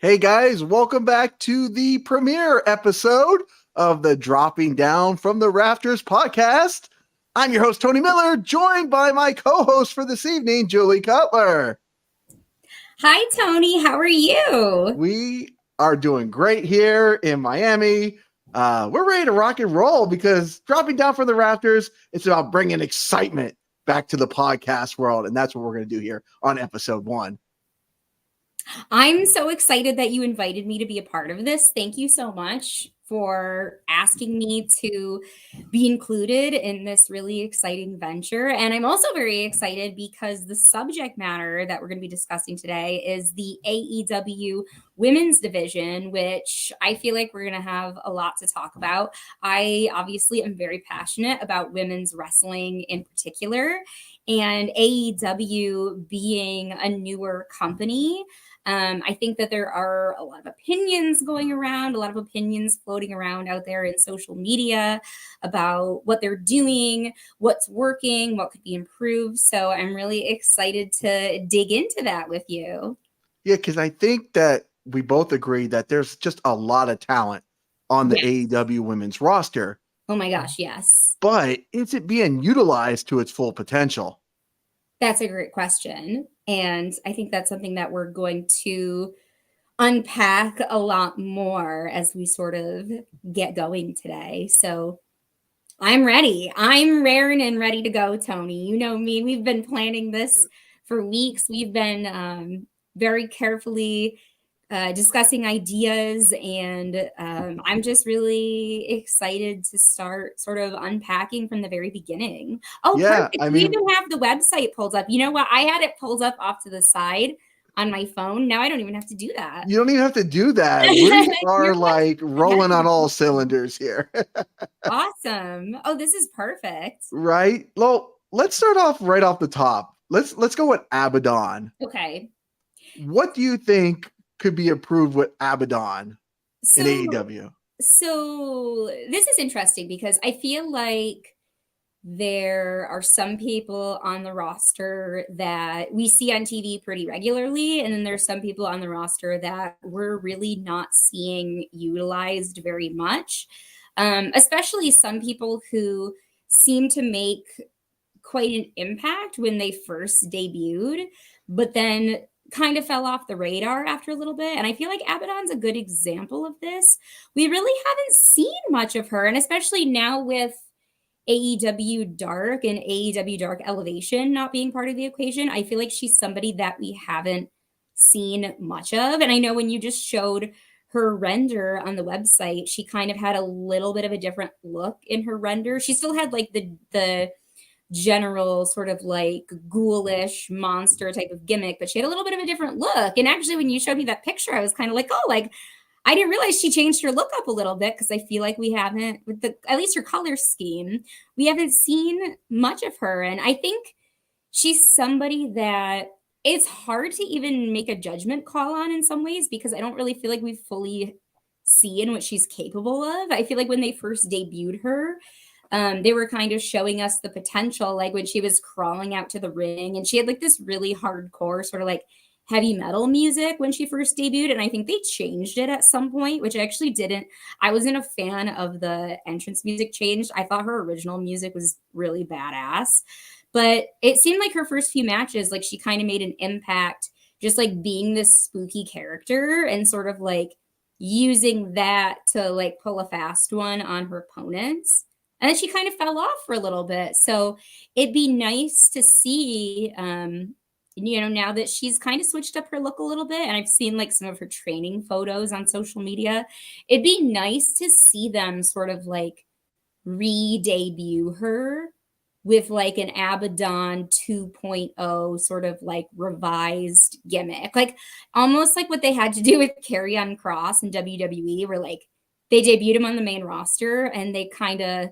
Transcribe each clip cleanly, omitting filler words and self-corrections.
Hey guys, welcome back to the premiere episode of the Dropping Down from the Rafters podcast. I'm your host, Tony Miller, joined by my co-host for this evening, Julie Cutler. Hi, Tony. How are you? We are doing great here in Miami. We're ready to rock and roll because Dropping Down from the Rafters, it's about bringing excitement back to the podcast world, and that's what we're going to do here on episode 1. I'm so excited that you invited me to be a part of this. Thank you so much for asking me to be included in this really exciting venture. And I'm also very excited because the subject matter that we're going to be discussing today is the AEW Women's Division, which I feel like we're going to have a lot to talk about. I obviously am very passionate about women's wrestling in particular, and AEW being a newer company. I think that there are a lot of opinions going around, a lot of opinions floating around out there in social media about what they're doing, what's working, what could be improved. So I'm really excited to dig into that with you. Yeah, because I think that we both agree that there's just a lot of talent on the AEW women's roster. Oh my gosh, yes. But is it being utilized to its full potential? That's a great question. And I think that's something that we're going to unpack a lot more as we sort of get going today. So I'm ready. I'm raring and ready to go, Tony. You know me. We've been planning this for weeks. We've been very carefully discussing ideas, and I'm just really excited to start sort of unpacking from the very beginning. Oh, Yeah, perfect. We even have the website pulled up. You know what? I had it pulled up off to the side on my phone. Now I don't even have to do that. You don't even have to do that. We are like rolling on all cylinders here. Awesome. Oh, this is perfect. Right? Well, let's start off right off the top. Let's go with Abadon. Okay. What do you think could be improved with Abadon in AEW? So this is interesting because I feel like there are some people on the roster that we see on TV pretty regularly, and then there's some people on the roster that we're really not seeing utilized very much, especially some people who seem to make quite an impact when they first debuted, but then kind of fell off the radar after a little bit. And I feel like Abadon's a good example of this. We really haven't seen much of her, and especially now with AEW Dark and AEW Dark Elevation not being part of the equation, I feel like she's somebody that we haven't seen much of. And I know when you just showed her render on the website, she kind of had a little bit of a different look in her render. She still had like the general sort of like ghoulish monster type of gimmick, but she had a little bit of a different look. And actually, when you showed me that picture, I was kind of like, oh, like I didn't realize she changed her look up a little bit, because I feel like we haven't, with at least her color scheme, we haven't seen much of her. And I think she's somebody that it's hard to even make a judgment call on in some ways, because I don't really feel like we've fully seen what she's capable of. I feel like when they first debuted her, they were kind of showing us the potential, like when she was crawling out to the ring, and she had like this really hardcore sort of like heavy metal music when she first debuted, and I think they changed it at some point, which I actually didn't. I wasn't a fan of the entrance music change. I thought her original music was really badass, but it seemed like her first few matches, like she kind of made an impact, just like being this spooky character and sort of like using that to like pull a fast one on her opponents. And then she kind of fell off for a little bit. So it'd be nice to see, now that she's kind of switched up her look a little bit, and I've seen like some of her training photos on social media, it'd be nice to see them sort of like re-debut her with like an Abadon 2.0 sort of like revised gimmick, like almost like what they had to do with Karrion Kross in WWE, where like they debuted him on the main roster and they kind of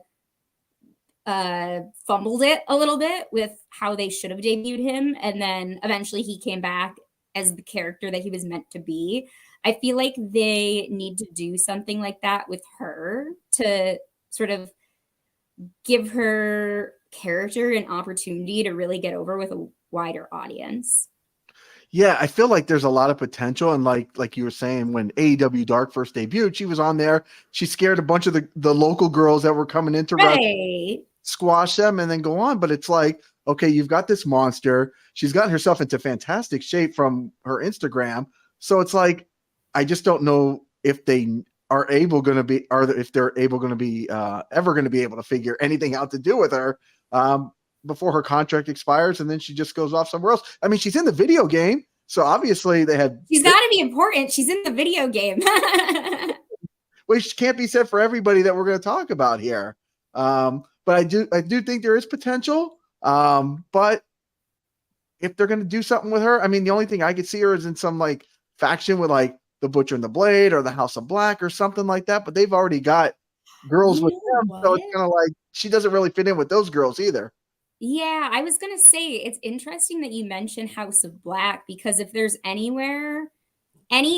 fumbled it a little bit with how they should have debuted him. And then eventually he came back as the character that he was meant to be. I feel like they need to do something like that with her to sort of give her character an opportunity to really get over with a wider audience. Yeah, I feel like there's a lot of potential. And like you were saying, when AEW Dark first debuted, she was on there. She scared a bunch of the local girls that were coming into Right. squash them and then go on. But it's like, okay, you've got this monster. She's gotten herself into fantastic shape from her Instagram. So it's like, I just don't know if they are able going to be, or if they're able going to be ever going to be able to figure anything out to do with her before her contract expires. And then she just goes off somewhere else. I mean, she's in the video game. So obviously they had. She's got to be important. She's in the video game. Which can't be said for everybody that we're going to talk about here. But I do think there is potential. But if they're going to do something with her, I mean, the only thing I could see her is in some like faction with like the Butcher and the Blade or the House of Black or something like that. But they've already got girls with them. So it's kind of like she doesn't really fit in with those girls either. Yeah, I was going to say, it's interesting that you mentioned House of Black, because if there's any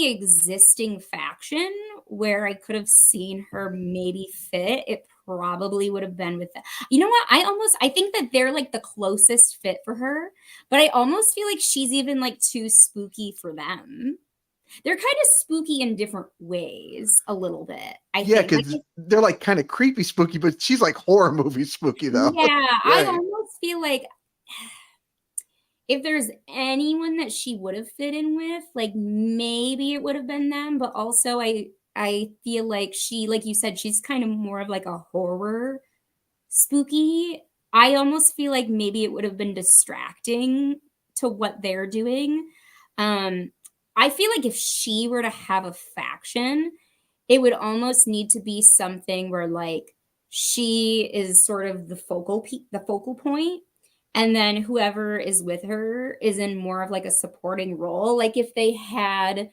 existing faction where I could have seen her maybe fit, it probably would have been with that. You know what? I think that they're like the closest fit for her, but I almost feel like she's even like too spooky for them. They're kind of spooky in different ways a little bit. I think. Because they're like kind of creepy spooky, but she's like horror movie spooky though. Yeah, I almost feel like if there's anyone that she would have fit in with, like maybe it would have been them. But also I feel like she, like you said, she's kind of more of like a horror spooky. I almost feel like maybe it would have been distracting to what they're doing. I feel like if she were to have a faction, it would almost need to be something where like she is sort of the focal point, and then whoever is with her is in more of like a supporting role. Like if they had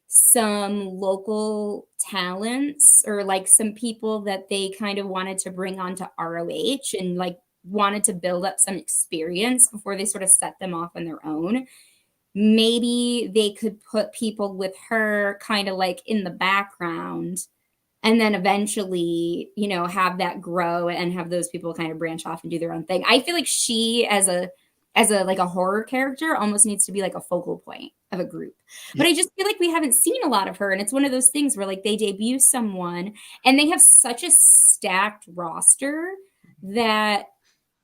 some local talents or like some people that they kind of wanted to bring onto ROH and like wanted to build up some experience before they sort of set them off on their own. Maybe they could put people with her kind of like in the background and then eventually, you know, have that grow and have those people kind of branch off and do their own thing. I feel like she as a like a horror character almost needs to be like a focal point of a group. But I just feel like we haven't seen a lot of her. And it's one of those things where like they debut someone and they have such a stacked roster that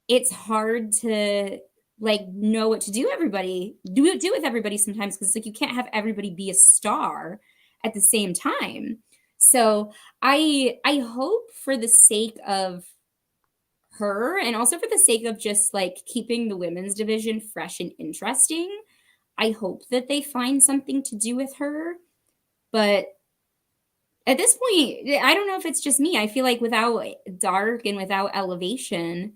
it's hard to like know what to do with everybody sometimes, because like you can't have everybody be a star at the same time. So I hope, for the sake of her and also for the sake of just like keeping the women's division fresh and interesting, I hope that they find something to do with her. But at this point, I don't know if it's just me. I feel like without Dark and without Elevation,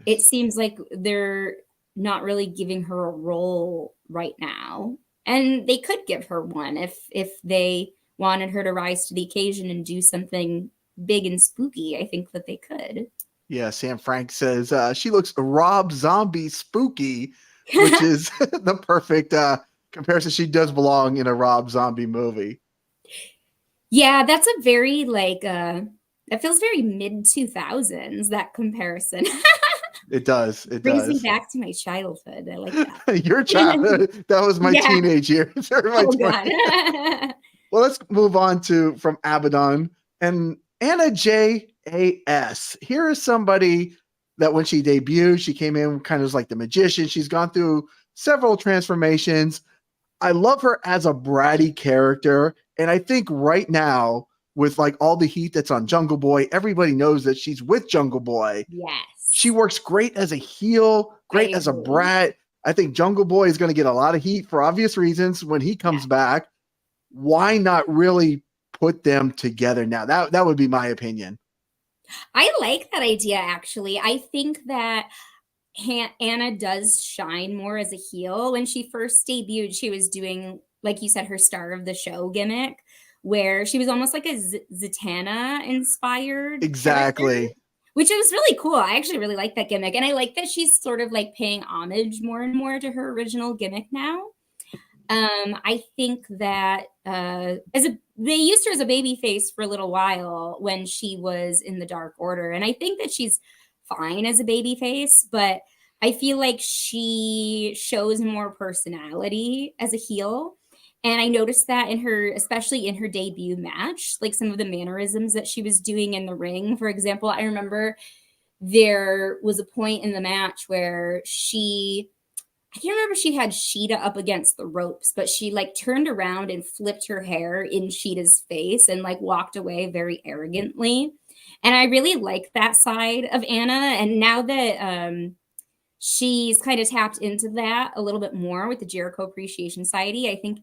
it seems like they're not really giving her a role right now. And they could give her one if they wanted her to rise to the occasion and do something big and spooky. I think that they could. Yeah, Sam Frank says she looks Rob Zombie spooky, which is the perfect comparison. She does belong in a Rob Zombie movie. Yeah, that's a very like that feels very mid 2000s, that comparison. It does. It brings does. me back to my childhood. I like that. Your childhood. That was my teenage years. God. Well, let's move on from Abadon and Anna J.A.S. Here is somebody that when she debuted, she came in kind of like the magician. She's gone through several transformations. I love her as a bratty character. And I think right now, with like all the heat that's on Jungle Boy, everybody knows that she's with Jungle Boy. Yes. She works great as a heel, great as a brat. I think Jungle Boy is going to get a lot of heat for obvious reasons when he comes back. Why not really put them together now? That would be my opinion. I like that idea, actually. I think that Anna does shine more as a heel. When she first debuted, she was doing, like you said, her star of the show gimmick, where she was almost like a Zatanna inspired. Exactly. Character, which was really cool. I actually really like that gimmick. And I like that she's sort of like paying homage more and more to her original gimmick now. I think that they used her as a baby face for a little while when she was in the Dark Order. And I think that she's fine as a baby face, but I feel like she shows more personality as a heel. And I noticed that in her, especially in her debut match, like some of the mannerisms that she was doing in the ring. For example, I remember there was a point in the match where I can't remember if she had Shida up against the ropes, but she like turned around and flipped her hair in Shida's face and like walked away very arrogantly. And I really like that side of Anna. And now that she's kind of tapped into that a little bit more with the Jericho Appreciation Society,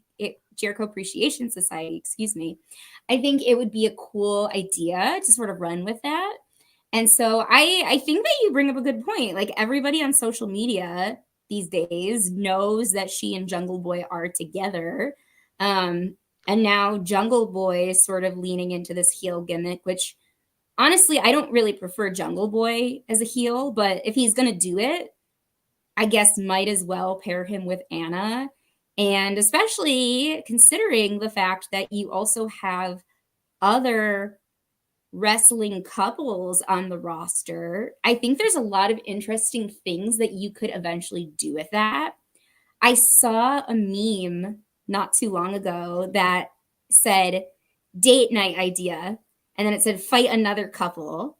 Jericho Appreciation Society, excuse me. I think it would be a cool idea to sort of run with that. And so I think that you bring up a good point. Like everybody on social media these days knows that she and Jungle Boy are together. And now Jungle Boy is sort of leaning into this heel gimmick, which honestly, I don't really prefer Jungle Boy as a heel, but if he's going to do it, I guess might as well pair him with Anna. And especially considering the fact that you also have other wrestling couples on the roster, I think there's a lot of interesting things that you could eventually do with that. I saw a meme not too long ago that said date night idea, and then it said fight another couple.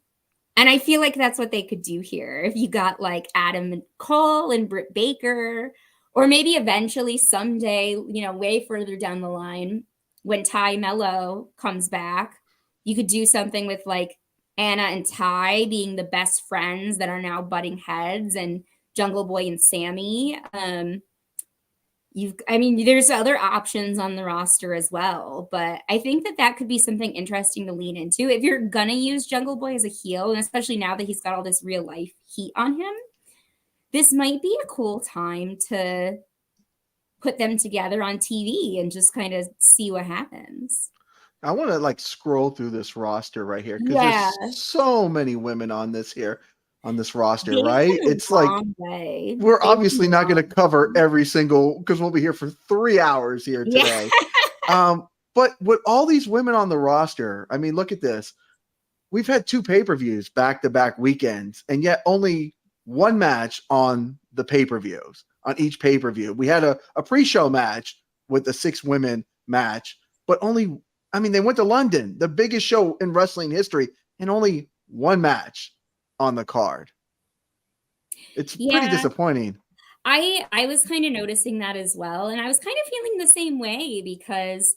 And I feel like that's what they could do here. If you got like Adam and Cole and Britt Baker, or maybe eventually someday, way further down the line, when Tay Melo comes back, you could do something with like Anna and Ty being the best friends that are now butting heads, and Jungle Boy and Sammy. There's other options on the roster as well, but I think that could be something interesting to lean into. If you're going to use Jungle Boy as a heel, and especially now that he's got all this real life heat on him, this might be a cool time to put them together on TV and just kind of see what happens. I want to like scroll through this roster right here because there's so many women on this roster, right? It's like we're obviously not going to cover every single, because we'll be here for 3 hours here today. But with all these women on the roster, I mean, look at this. We've had 2 pay-per-views back-to-back weekends, and yet only 1 match on the pay-per-views, on each pay-per-view. We had a pre-show match with the 6 women match, but they went to London, the biggest show in wrestling history, and only 1 match on the card. It's pretty disappointing. I was kind of noticing that as well. And I was kind of feeling the same way because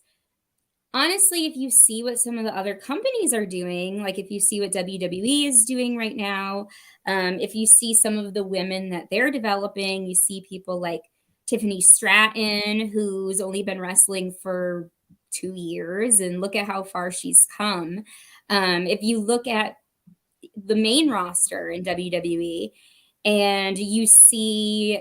honestly, if you see what some of the other companies are doing, like if you see what WWE is doing right now, if you see some of the women that they're developing, you see people like Tiffany Stratton, who's only been wrestling for 2 years, and look at how far she's come. If you look at the main roster in WWE and you see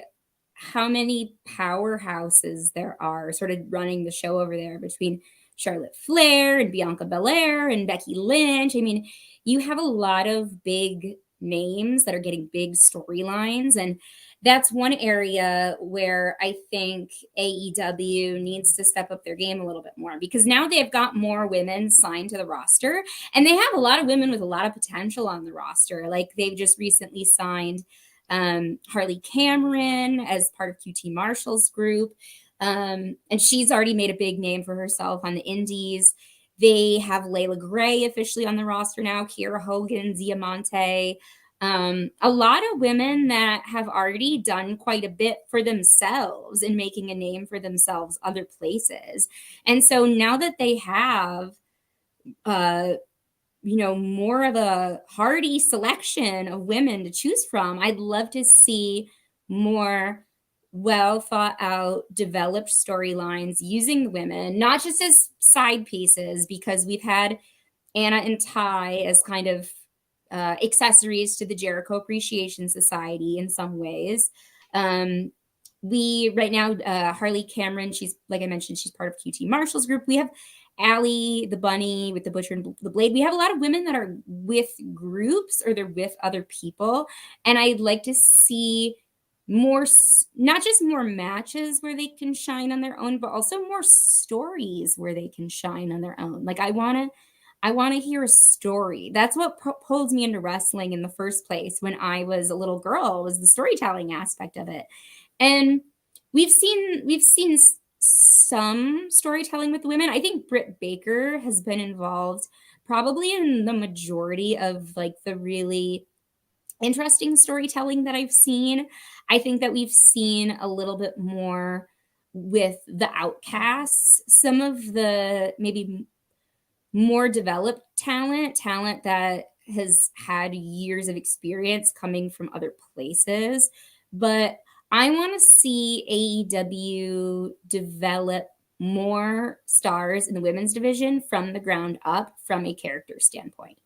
how many powerhouses there are sort of running the show over there between Charlotte Flair and Bianca Belair and Becky Lynch. I mean, you have a lot of big names that are getting big storylines, and that's one area where I think AEW needs to step up their game a little bit more, because now they've got more women signed to the roster, and they have a lot of women with a lot of potential on the roster. Like they've just recently signed Harley Cameron as part of QT Marshall's group. And she's already made a big name for herself on the indies. They have Leila Grey officially on the roster now, Kiera Hogan, Diamante. A lot of women that have already done quite a bit for themselves and making a name for themselves other places. And so now that they have, more of a hearty selection of women to choose from, I'd love to see more well thought out, developed storylines using the women, not just as side pieces, because we've had Anna and Ty as kind of accessories to the Jericho Appreciation Society in some ways. Right now, Harley Cameron, she's, like I mentioned, she's part of QT Marshall's group. We have Allie, the bunny with the Butcher and the Blade. We have a lot of women that are with groups or they're with other people. And I'd like to see more, not just more matches where they can shine on their own, but also more stories where they can shine on their own. Like I want I want to hear a story. That's what pulled me into wrestling in the first place when I was a little girl, was the storytelling aspect of it. And we've seen some storytelling with women. I think Britt Baker has been involved probably in the majority of like the really interesting storytelling that I've seen. I think that we've seen a little bit more with the outcasts, some of the maybe more developed talent that has had years of experience coming from other places. But I want to see AEW develop more stars in the women's division from the ground up from a character standpoint.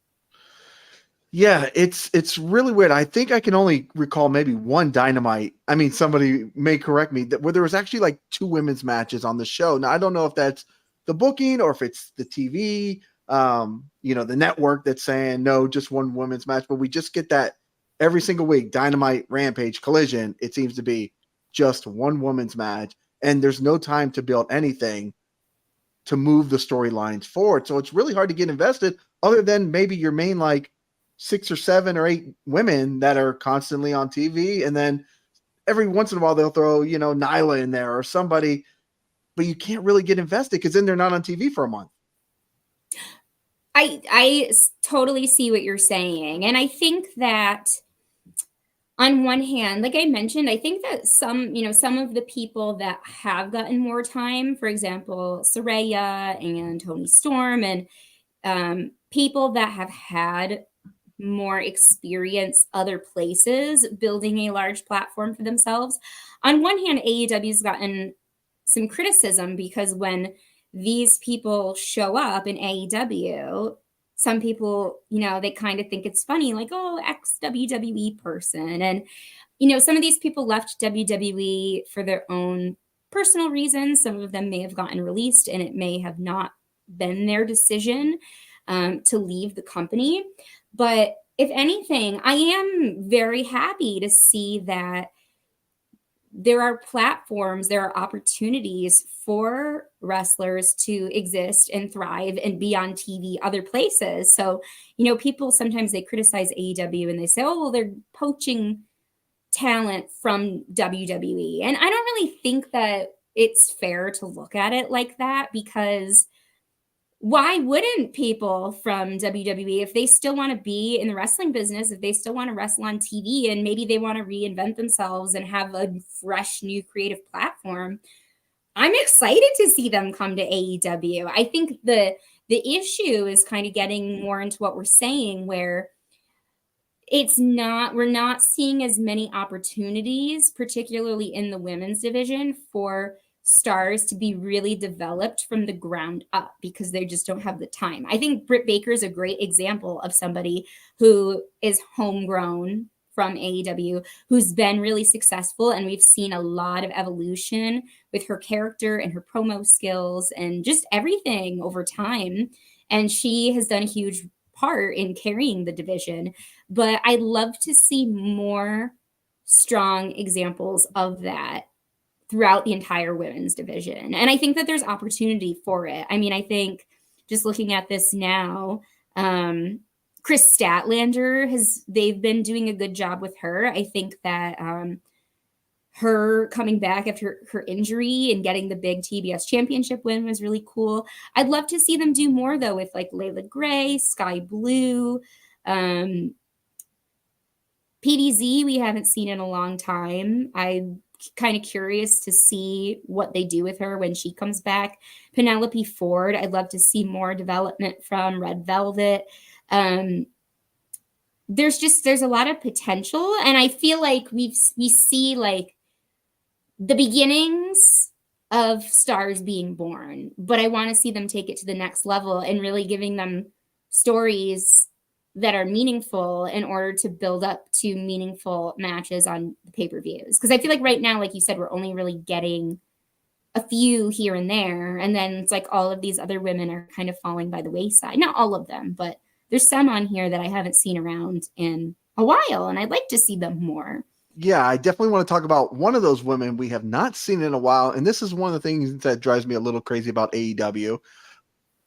Yeah, it's really weird. I think I can only recall maybe one Dynamite. I mean, somebody may correct me, that where there was actually like 2 women's matches on the show. Now I don't know if that's the booking or if it's the TV, the network that's saying no, just one women's match. But we just get that every single week. Dynamite, Rampage, Collision. It seems to be just one women's match, and there's no time to build anything to move the storylines forward. So it's really hard to get invested, other than maybe your main like 6 or 7 or 8 women that are constantly on TV. And then every once in a while they'll throw, Nyla in there or somebody, but you can't really get invested because then they're not on TV for a month. I totally see what you're saying. And I think that on one hand, like I mentioned, I think that some of the people that have gotten more time, for example, Saraya and Toni Storm, and people that have had more experience other places building a large platform for themselves. On one hand, AEW's gotten some criticism because when these people show up in AEW, some people, they kind of think it's funny, like, oh, ex-WWE person. And, some of these people left WWE for their own personal reasons. Some of them may have gotten released and it may have not been their decision to leave the company. But if anything, I am very happy to see that there are platforms, there are opportunities for wrestlers to exist and thrive and be on TV other places. So, people sometimes they criticize AEW and they say, oh, well, they're poaching talent from WWE. And I don't really think that it's fair to look at it like that, because why wouldn't people from WWE, if they still want to be in the wrestling business, if they still want to wrestle on TV and maybe they want to reinvent themselves and have a fresh new creative platform, I'm excited to see them come to AEW. I think the issue is kind of getting more into what we're saying, where we're not seeing as many opportunities, particularly in the women's division, for stars to be really developed from the ground up because they just don't have the time. I think Britt Baker is a great example of somebody who is homegrown from AEW, who's been really successful, and we've seen a lot of evolution with her character and her promo skills and just everything over time. And she has done a huge part in carrying the division. But I'd love to see more strong examples of that throughout the entire women's division. And I think that there's opportunity for it. I mean, I think just looking at this now, Kris Statlander they've been doing a good job with her. I think that her coming back after her injury and getting the big TBS championship win was really cool. I'd love to see them do more though with like Leila Grey, Skye Blue, PDZ we haven't seen in a long time. I'm kind of curious to see what they do with her when she comes back. Penelope Ford, I'd love to see more development from Red Velvet. There's a lot of potential, and I feel like we see like the beginnings of stars being born, but I want to see them take it to the next level and really giving them stories that are meaningful in order to build up to meaningful matches on the pay-per-views. Because I feel like right now, like you said, we're only really getting a few here and there, and then it's like all of these other women are kind of falling by the wayside. Not all of them, but there's some on here that I haven't seen around in a while, and I'd like to see them more. Yeah, I definitely want to talk about one of those women we have not seen in a while, and this is one of the things that drives me a little crazy about AEW.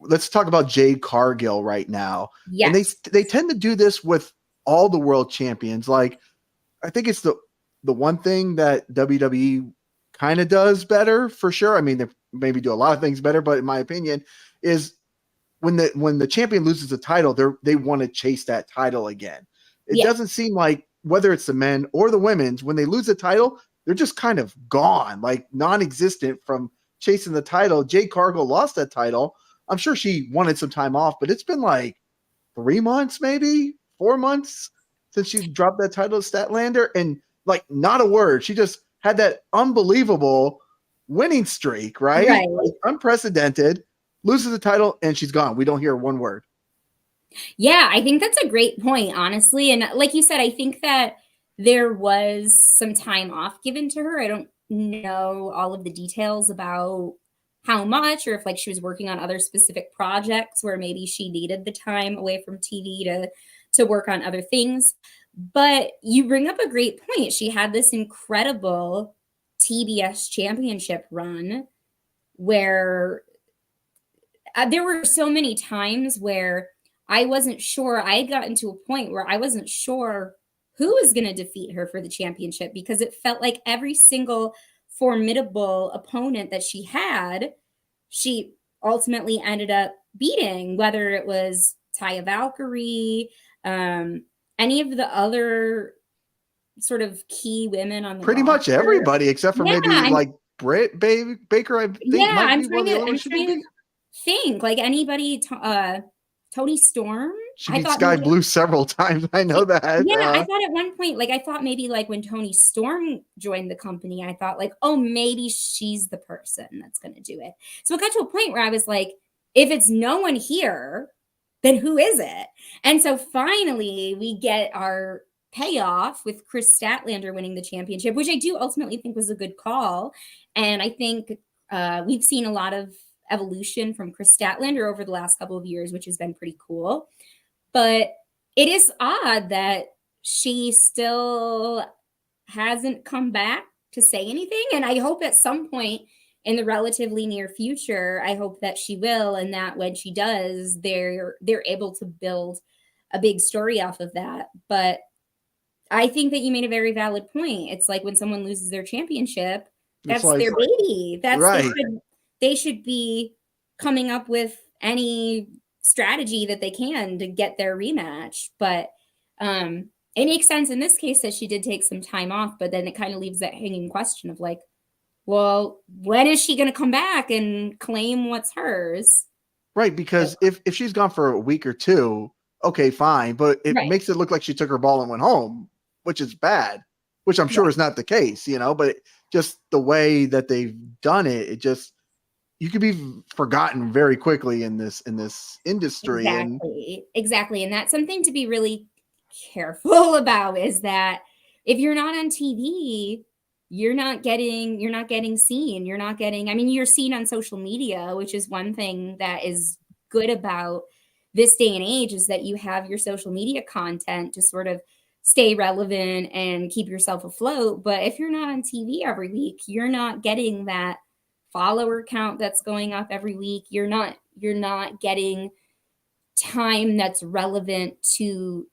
let's talk about Jade Cargill right now. Yes. And they tend to do this with all the world champions. Like, I think it's the one thing that WWE kind of does better, for sure. I mean, they maybe do a lot of things better, but in my opinion, is when the champion loses the title, they want to chase that title again. It doesn't seem like, whether it's the men or the women's, when they lose the title, they're just kind of gone, like non-existent from chasing the title. Jade Cargill lost that title. I'm sure she wanted some time off, but it's been like 3 months, maybe 4 months since she dropped that title to Statlander, and like not a word. She just had that unbelievable winning streak, right? Like, unprecedented, loses the title, and she's gone. We don't hear one word. Yeah, I think that's a great point, honestly. And like you said, I think that there was some time off given to her. I don't know all of the details about how much, or if like she was working on other specific projects where maybe she needed the time away from TV to work on other things. But you bring up a great point. She had this incredible TBS championship run where there were so many times where I wasn't sure. I had gotten to a point where I wasn't sure who was going to defeat her for the championship, because it felt like every single formidable opponent that she had, she ultimately ended up beating, whether it was Taya Valkyrie, any of the other sort of key women on the pretty roster. much everybody except for maybe like Britt Baker. I think I'm trying to think like anybody. Toni Storm. She beat Skye Blue several times. I know that. Yeah, I thought at one point, like, I thought maybe like when Toni Storm joined the company, I thought like, oh, maybe she's the person that's going to do it. So it got to a point where I was like, if it's no one here, then who is it? And so finally we get our payoff with Kris Statlander winning the championship, which I do ultimately think was a good call. And I think we've seen a lot of evolution from Kris Statlander over the last couple of years, which has been pretty cool. But it is odd that she still hasn't come back to say anything. And I hope at some point in the relatively near future, I hope that she will, and that when she does, they're able to build a big story off of that. But I think that you made a very valid point. It's like when someone loses their championship, that's like, their baby. That's right. They should be coming up with any strategy that they can to get their rematch. But it makes sense in this case that she did take some time off, but then it kind of leaves that hanging question of like, well, when is she going to come back and claim what's hers? Right, because if she's gone for a week or two, okay, fine. But it makes it look like she took her ball and went home, which is bad, which I'm sure is not the case, but just the way that they've done it, it just, you could be forgotten very quickly in this industry. Exactly. And that's something to be really careful about, is that if you're not on TV, you're not getting seen. You're seen on social media, which is one thing that is good about this day and age, is that you have your social media content to sort of stay relevant and keep yourself afloat. But if you're not on TV every week, you're not getting that follower count that's going up every week. You're not getting time that's relevant to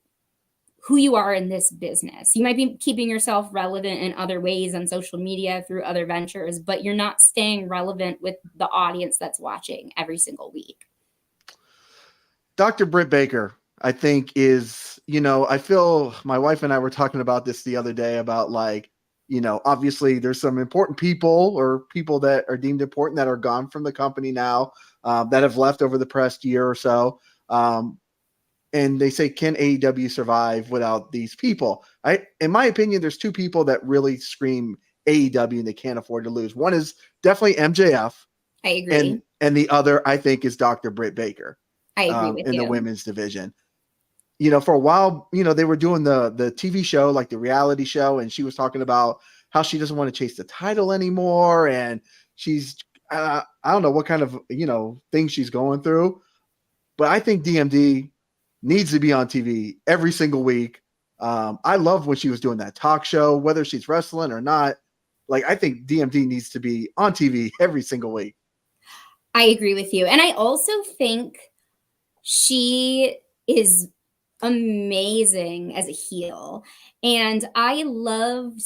who you are in this business. You might be keeping yourself relevant in other ways on social media through other ventures, but you're not staying relevant with the audience that's watching every single week. Dr. Britt Baker, I think, is, I feel my wife and I were talking about this the other day about like, obviously there's some important people or people that are deemed important that are gone from the company now, that have left over the past year or so. And they say, can AEW survive without these people? In my opinion, there's two people that really scream AEW and they can't afford to lose. One is definitely MJF. I agree. And the other, I think, is Dr. Britt Baker. I agree with in you. The women's division. For a while, they were doing the TV show, like the reality show, and she was talking about how she doesn't want to chase the title anymore. And she's, I don't know what kind of, thing she's going through, but I think DMD needs to be on TV every single week. I love when she was doing that talk show, whether she's wrestling or not. Like, I think DMD needs to be on TV every single week. I agree with you. And I also think she is amazing as a heel. And I loved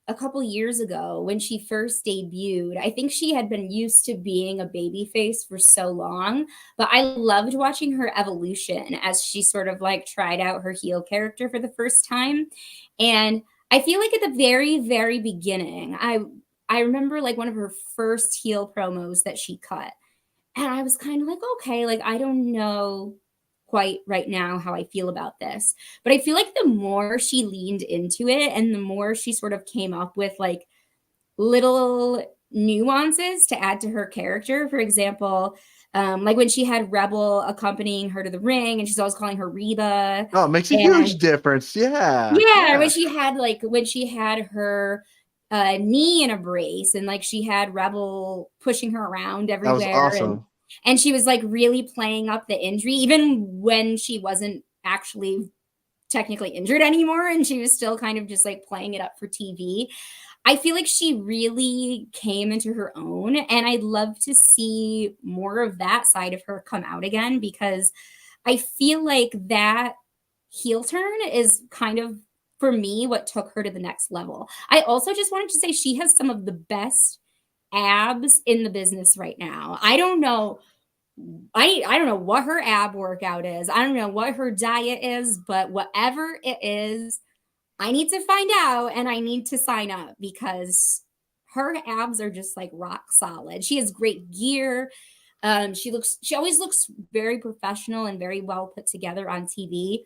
a couple years ago when she first debuted. I think she had been used to being a babyface for so long, but I loved watching her evolution as she sort of like tried out her heel character for the first time. And I feel like at the very, very beginning, I remember like one of her first heel promos that she cut. And I was kind of like, okay, like I don't know quite right now how I feel about this. But I feel like the more she leaned into it and the more she sort of came up with like little nuances to add to her character. For example, like when she had Rebel accompanying her to the ring and she's always calling her Reba. Oh, it makes a And huge difference. Yeah. yeah, when she had her knee in a brace and like she had Rebel pushing her around That was everywhere awesome. and she was like really playing up the injury even when she wasn't actually technically injured anymore and she was still kind of just like playing it up for TV. I feel like she really came into her own and I'd love to see more of that side of her come out again because I feel like that heel turn is kind of for me what took her to the next level. I also just wanted to say she has some of the best abs in the business right now. I don't know what her ab workout is. I don't know what her diet is, but whatever it is, I need to find out and I need to sign up because her abs are just like rock solid. She has great gear. She always looks very professional and very well put together on TV.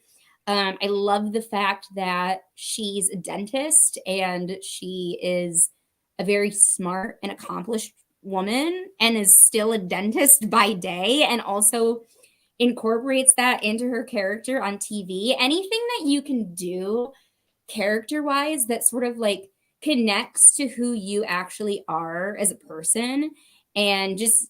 I love the fact that she's a dentist and she is a very smart and accomplished woman and is still a dentist by day and also incorporates that into her character on TV. Anything that you can do character wise that sort of like connects to who you actually are as a person and just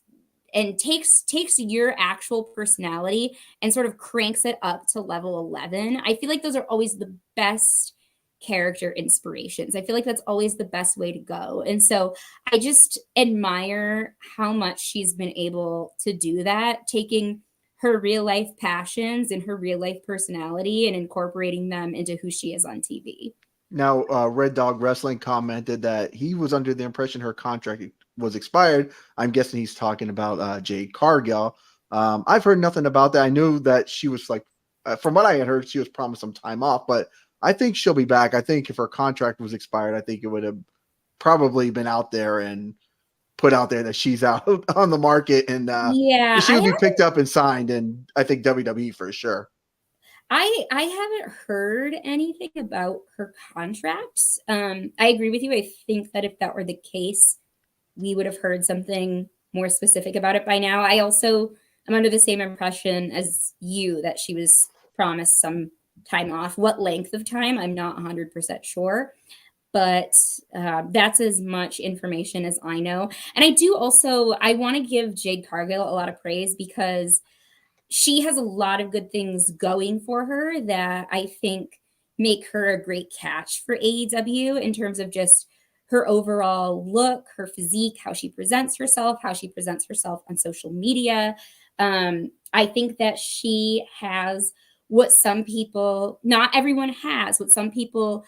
and takes your actual personality and sort of cranks it up to level 11. I feel like those are always the best character inspirations. I feel like that's always the best way to go. And so I just admire how much she's been able to do that, taking her real life passions and her real life personality and incorporating them into who she is on TV. Now, Red Dog Wrestling commented that he was under the impression her contract was expired. I'm guessing he's talking about Jade Cargill. I've heard nothing about that. I knew that she was like, from what I had heard, she was promised some time off, but I think she'll be back. I think if her contract was expired, I think it would have probably been out there and put out there that she's out on the market and Yeah, she would be picked up and signed. And I think WWE for sure. I haven't heard anything about her contracts. I agree with you. I think that if that were the case, we would have heard something more specific about it by now. I also am under the same impression as you that she was promised some time off. What length of time, I'm not 100% sure. But that's as much information as I know. And I want to give Jade Cargill a lot of praise because she has a lot of good things going for her that I think make her a great catch for AEW in terms of just her overall look, her physique, how she presents herself on social media. I think that she has what some people, not everyone has, what some people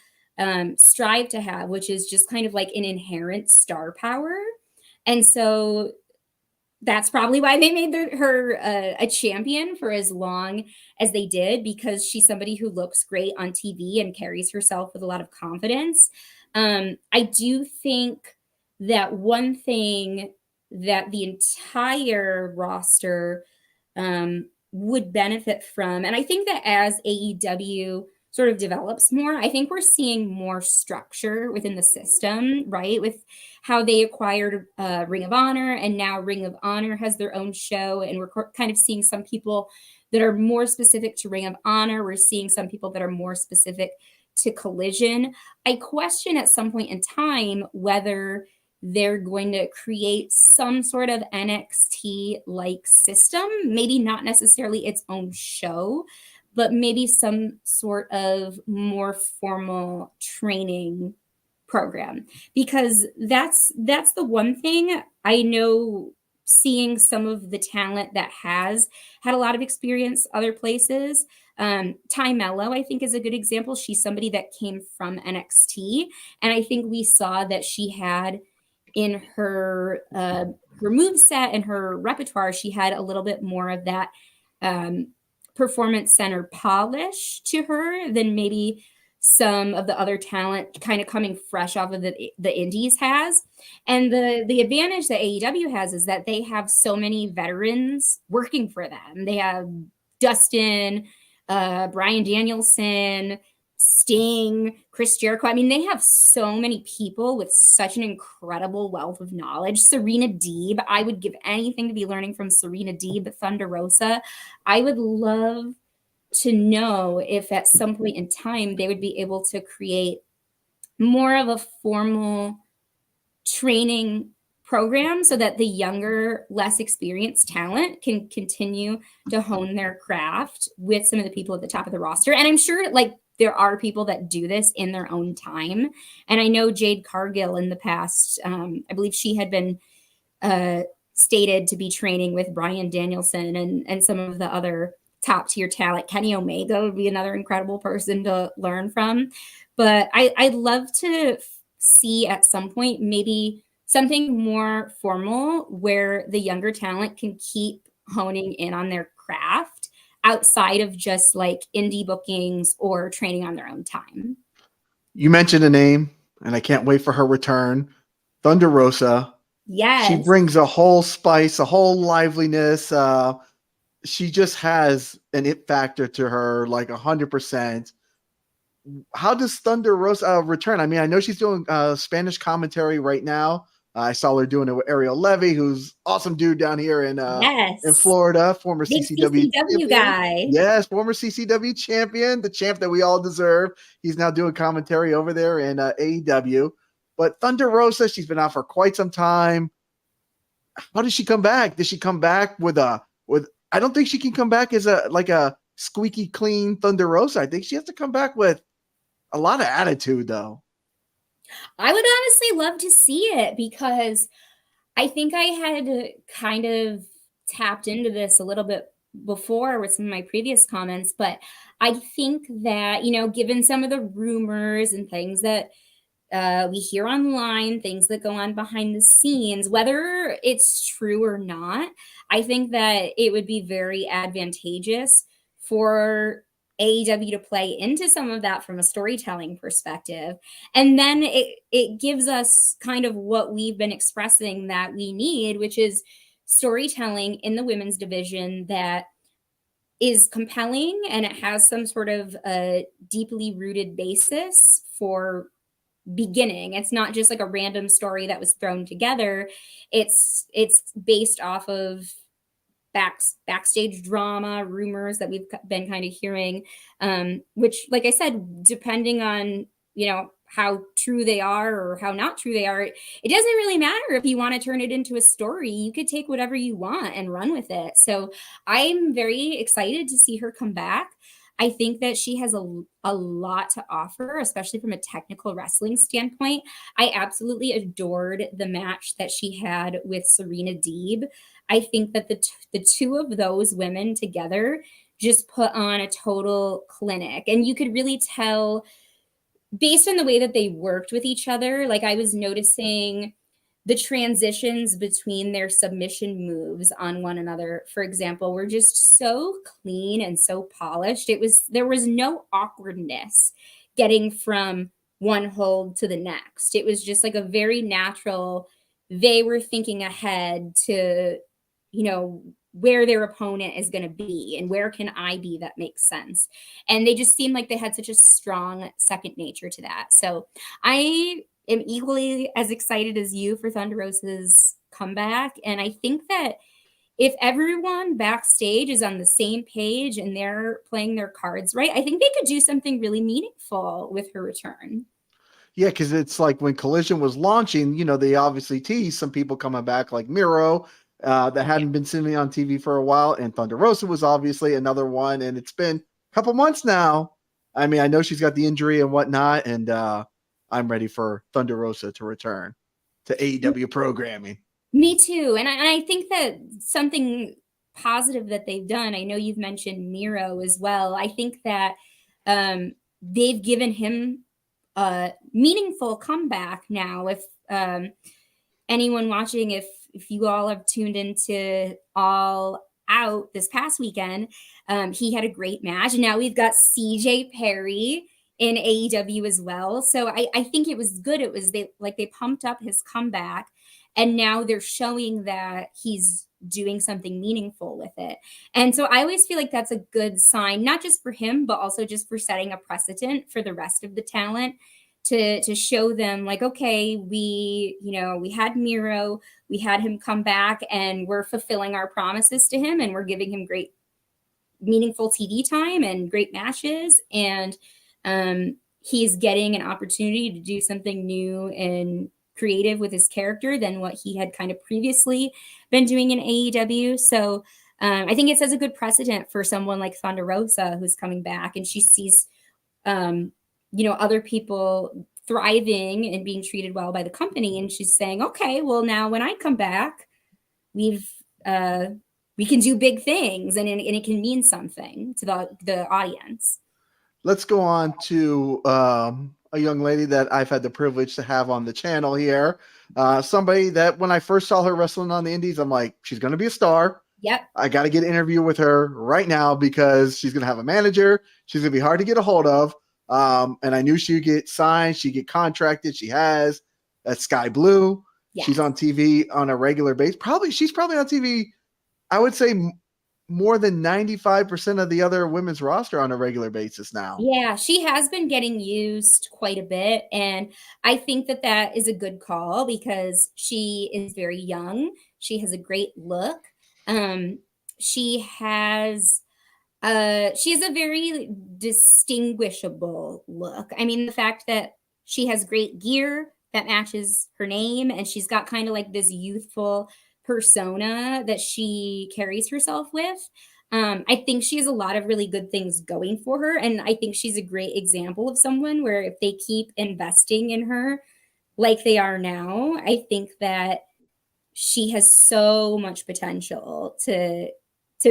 strive to have, which is just kind of like an inherent star power. And so that's probably why they made her a champion for as long as they did, because she's somebody who looks great on TV and carries herself with a lot of confidence. I do think that one thing that the entire roster would benefit from, and I think that as AEW sort of develops more, I think we're seeing more structure within the system, right? With how they acquired Ring of Honor, and now Ring of Honor has their own show, and we're kind of seeing some people that are more specific to Ring of Honor. We're seeing some people that are more specific to Collision. I question at some point in time whether they're going to create some sort of NXT-like system, maybe not necessarily its own show, but maybe some sort of more formal training program, because that's the one thing I know seeing some of the talent that has had a lot of experience other places. Tay Melo, I think, is a good example. She's somebody that came from NXT, and I think we saw that she had in her moveset and her repertoire, she had a little bit more of that performance center polish to her than maybe some of the other talent kind of coming fresh off of the indies has. And the advantage that AEW has is that they have so many veterans working for them. They have Dustin, Bryan Danielson, Sting, Chris Jericho. I mean, they have so many people with such an incredible wealth of knowledge. Serena Deeb, I would give anything to be learning from Serena Deeb, Thunder Rosa. I would love to know if at some point in time they would be able to create more of a formal training program so that the younger, less experienced talent can continue to hone their craft with some of the people at the top of the roster. And I'm sure like there are people that do this in their own time. And I know Jade Cargill in the past, I believe she had been stated to be training with Bryan Danielson and some of the other top tier talent. Kenny Omega would be another incredible person to learn from. But I'd love to see at some point maybe something more formal where the younger talent can keep honing in on their craft outside of just like indie bookings or training on their own time. You mentioned a name, and I can't wait for her return. Thunder Rosa. Yes. She brings a whole spice, a whole liveliness. She just has an it factor to her, like 100%. How does Thunder Rosa return? I mean, I know she's doing Spanish commentary right now. I saw her doing it with Ariel Levy, who's awesome dude down here in Florida, former CCW guy. Yes, former CCW champion, the champ that we all deserve. He's now doing commentary over there in AEW. But Thunder Rosa, she's been out for quite some time. How does she come back? Does she come back with I don't think she can come back as a squeaky clean Thunder Rosa. I think she has to come back with a lot of attitude, though. I would honestly love to see it because I think I had kind of tapped into this a little bit before with some of my previous comments, but I think that, given some of the rumors and things that we hear online, things that go on behind the scenes, whether it's true or not, I think that it would be very advantageous for AEW to play into some of that from a storytelling perspective. And then it gives us kind of what we've been expressing that we need, which is storytelling in the women's division that is compelling and it has some sort of a deeply rooted basis for beginning. It's not just like a random story that was thrown together. It's based off of backstage drama, rumors that we've been kind of hearing, which, like I said, depending on, how true they are or how not true they are, it doesn't really matter if you want to turn it into a story. You could take whatever you want and run with it. So I'm very excited to see her come back. I think that she has a lot to offer, especially from a technical wrestling standpoint. I absolutely adored the match that she had with Serena Deeb. I think that the two of those women together just put on a total clinic. And you could really tell based on the way that they worked with each other, like I was noticing the transitions between their submission moves on one another, for example, were just so clean and so polished. There was no awkwardness getting from one hold to the next. It was just like a very natural, they were thinking ahead to, where their opponent is going to be and where can I be that makes sense. And they just seemed like they had such a strong second nature to that. So I am equally as excited as you for Thunder Rosa's comeback. And I think that if everyone backstage is on the same page and they're playing their cards right, I think they could do something really meaningful with her return. Yeah, because it's like when Collision was launching, they obviously teased some people coming back like Miro that hadn't been sitting on TV for a while. And Thunder Rosa was obviously another one. And it's been a couple months now. I mean, I know she's got the injury and whatnot. And I'm ready for Thunder Rosa to return to AEW programming. Me too. And I think that something positive that they've done, I know you've mentioned Miro as well. I think that they've given him a meaningful comeback now. If anyone watching, if you all have tuned into All Out this past weekend, he had a great match. And now we've got CJ Perry in AEW as well. So I think it was good. It was they pumped up his comeback, and now they're showing that he's doing something meaningful with it. And so I always feel like that's a good sign, not just for him, but also just for setting a precedent for the rest of the talent to show them like, okay, we had Miro, we had him come back, and we're fulfilling our promises to him, and we're giving him great meaningful TV time and great matches, and he's getting an opportunity to do something new and creative with his character than what he had kind of previously been doing in AEW. So I think it sets a good precedent for someone like Thunder Rosa, who's coming back, and she sees other people thriving and being treated well by the company, and she's saying, okay, well, now when I come back, we can do big things, and it can mean something to the audience. Let's go on to a young lady that I've had the privilege to have on the channel here. Somebody that when I first saw her wrestling on the indies, I'm like, she's going to be a star. Yep. I got to get an interview with her right now because she's going to have a manager. She's going to be hard to get a hold of. And I knew she'd get signed. She'd get contracted. She has. That's Skye Blue. Yes. She's on TV on a regular basis. She's probably on TV, I would say, more than 95% of the other women's roster on a regular basis now. Yeah, she has been getting used quite a bit. And I think that is a good call because she is very young. She has a great look. She has a very distinguishable look. I mean, the fact that she has great gear that matches her name, and she's got kind of like this youthful persona that she carries herself with. I think she has a lot of really good things going for her. And I think she's a great example of someone where if they keep investing in her like they are now, I think that she has so much potential to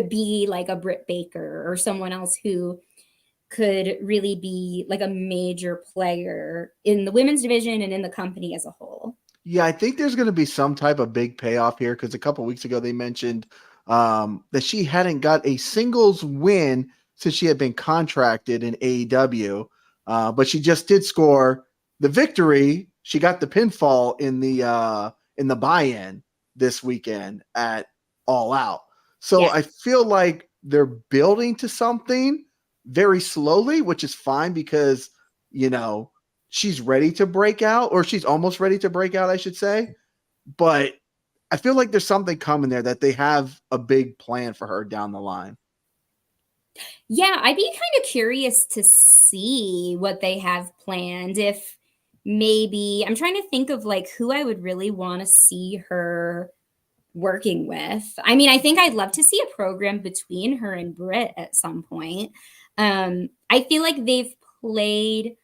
be like a Britt Baker or someone else who could really be like a major player in the women's division and in the company as a whole. Yeah, I think there's going to be some type of big payoff here because a couple of weeks ago they mentioned that she hadn't got a singles win since she had been contracted in AEW, but she just did score the victory. She got the pinfall in the buy-in this weekend at All Out. So yeah. I feel like they're building to something very slowly, which is fine because, she's ready to break out, or she's almost ready to break out, I should say. But I feel like there's something coming there that they have a big plan for her down the line. Yeah, I'd be kind of curious to see what they have planned. If maybe I'm trying to think of like who I would really want to see her working with. I mean, I think I'd love to see a program between her and Britt at some point. I feel like they've played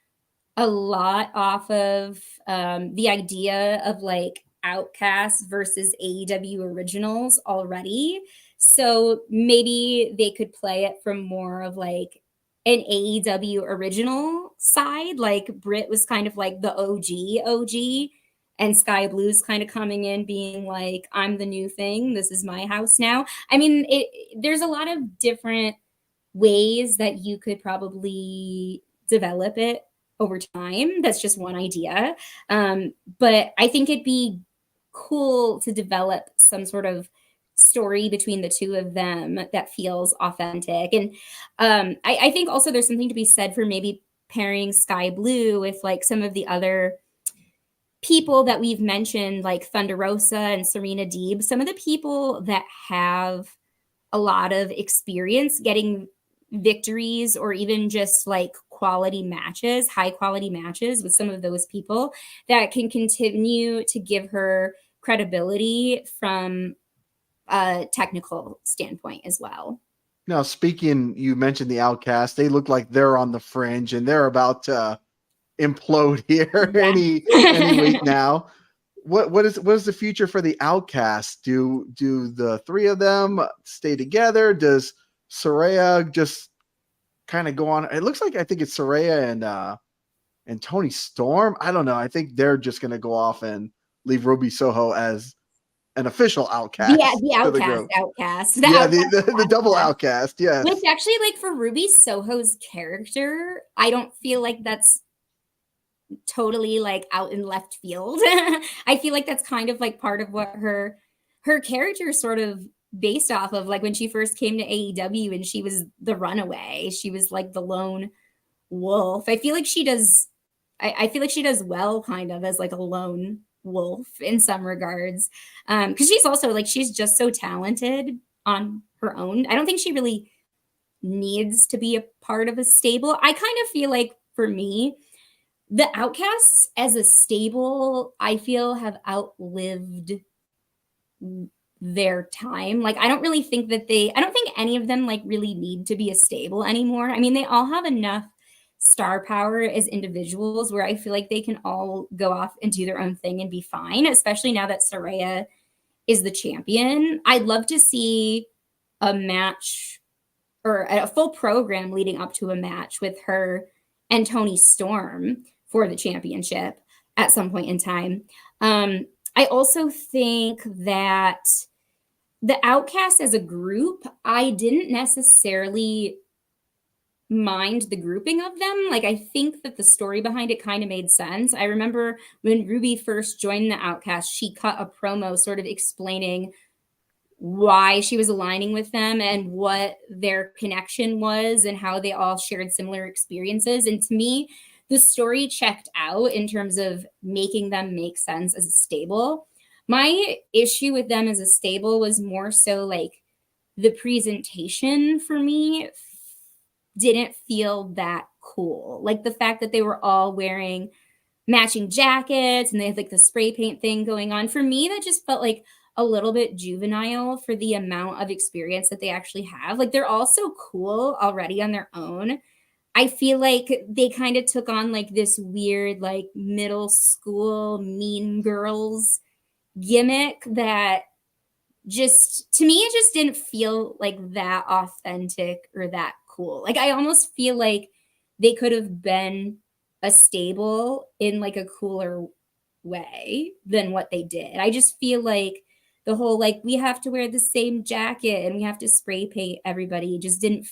a lot off of the idea of like Outcasts versus AEW originals already. So maybe they could play it from more of like an AEW original side. Like Britt was kind of like the OG, and Skye Blue's kind of coming in being like, I'm the new thing. This is my house now. I mean, there's a lot of different ways that you could probably develop it over time. That's just one idea. But I think it'd be cool to develop some sort of story between the two of them that feels authentic. And I think also there's something to be said for maybe pairing Skye Blue with like some of the other people that we've mentioned, like Thunder Rosa and Serena Deeb, some of the people that have a lot of experience getting victories or even just like high quality matches with some of those people that can continue to give her credibility from a technical standpoint as well. Now, you mentioned the Outcast. They look like they're on the fringe and they're about to implode here any week now. what is the future for the Outcast? Do the three of them stay together? Does Saraya just kind of go on? It looks like I think it's Saraya and Toni Storm. I don't know. I think they're just going to go off and leave Ruby Soho as an official outcast. The outcast. The double outcast. Yes. Which actually, like, for Ruby Soho's character, I don't feel like that's totally like out in left field. I feel like that's kind of like part of what her character is sort of based off of. Like when she first came to AEW and she was the runaway, she was like the lone wolf. I feel like she does well kind of as like a lone wolf in some regards, because she's also like, she's just so talented on her own. I don't think she really needs to be a part of a stable. I kind of feel like, for me, the Outcasts as a stable, I feel, have outlived their time. Like, I don't think any of them like really need to be a stable anymore. I mean, they all have enough star power as individuals where I feel like they can all go off and do their own thing and be fine, especially now that Saraya is the champion. I'd love to see a match or a full program leading up to a match with her and Toni Storm for the championship at some point in time. I also think that the Outcasts as a group, I didn't necessarily mind the grouping of them. Like, I think that the story behind it kind of made sense. I remember when Ruby first joined the Outcast, she cut a promo sort of explaining why she was aligning with them and what their connection was and how they all shared similar experiences. And to me, the story checked out in terms of making them make sense as a stable. My issue with them as a stable was more so like the presentation for me didn't feel that cool. Like the fact that they were all wearing matching jackets and they had like the spray paint thing going on. For me, that just felt like a little bit juvenile for the amount of experience that they actually have. Like, they're all so cool already on their own. I feel like they kind of took on like this weird, like middle school mean girls gimmick that just, to me, it just didn't feel like that authentic or that cool. Like, I almost feel like they could have been a stable in like a cooler way than what they did. I just feel like the whole like, we have to wear the same jacket and we have to spray paint everybody, just didn't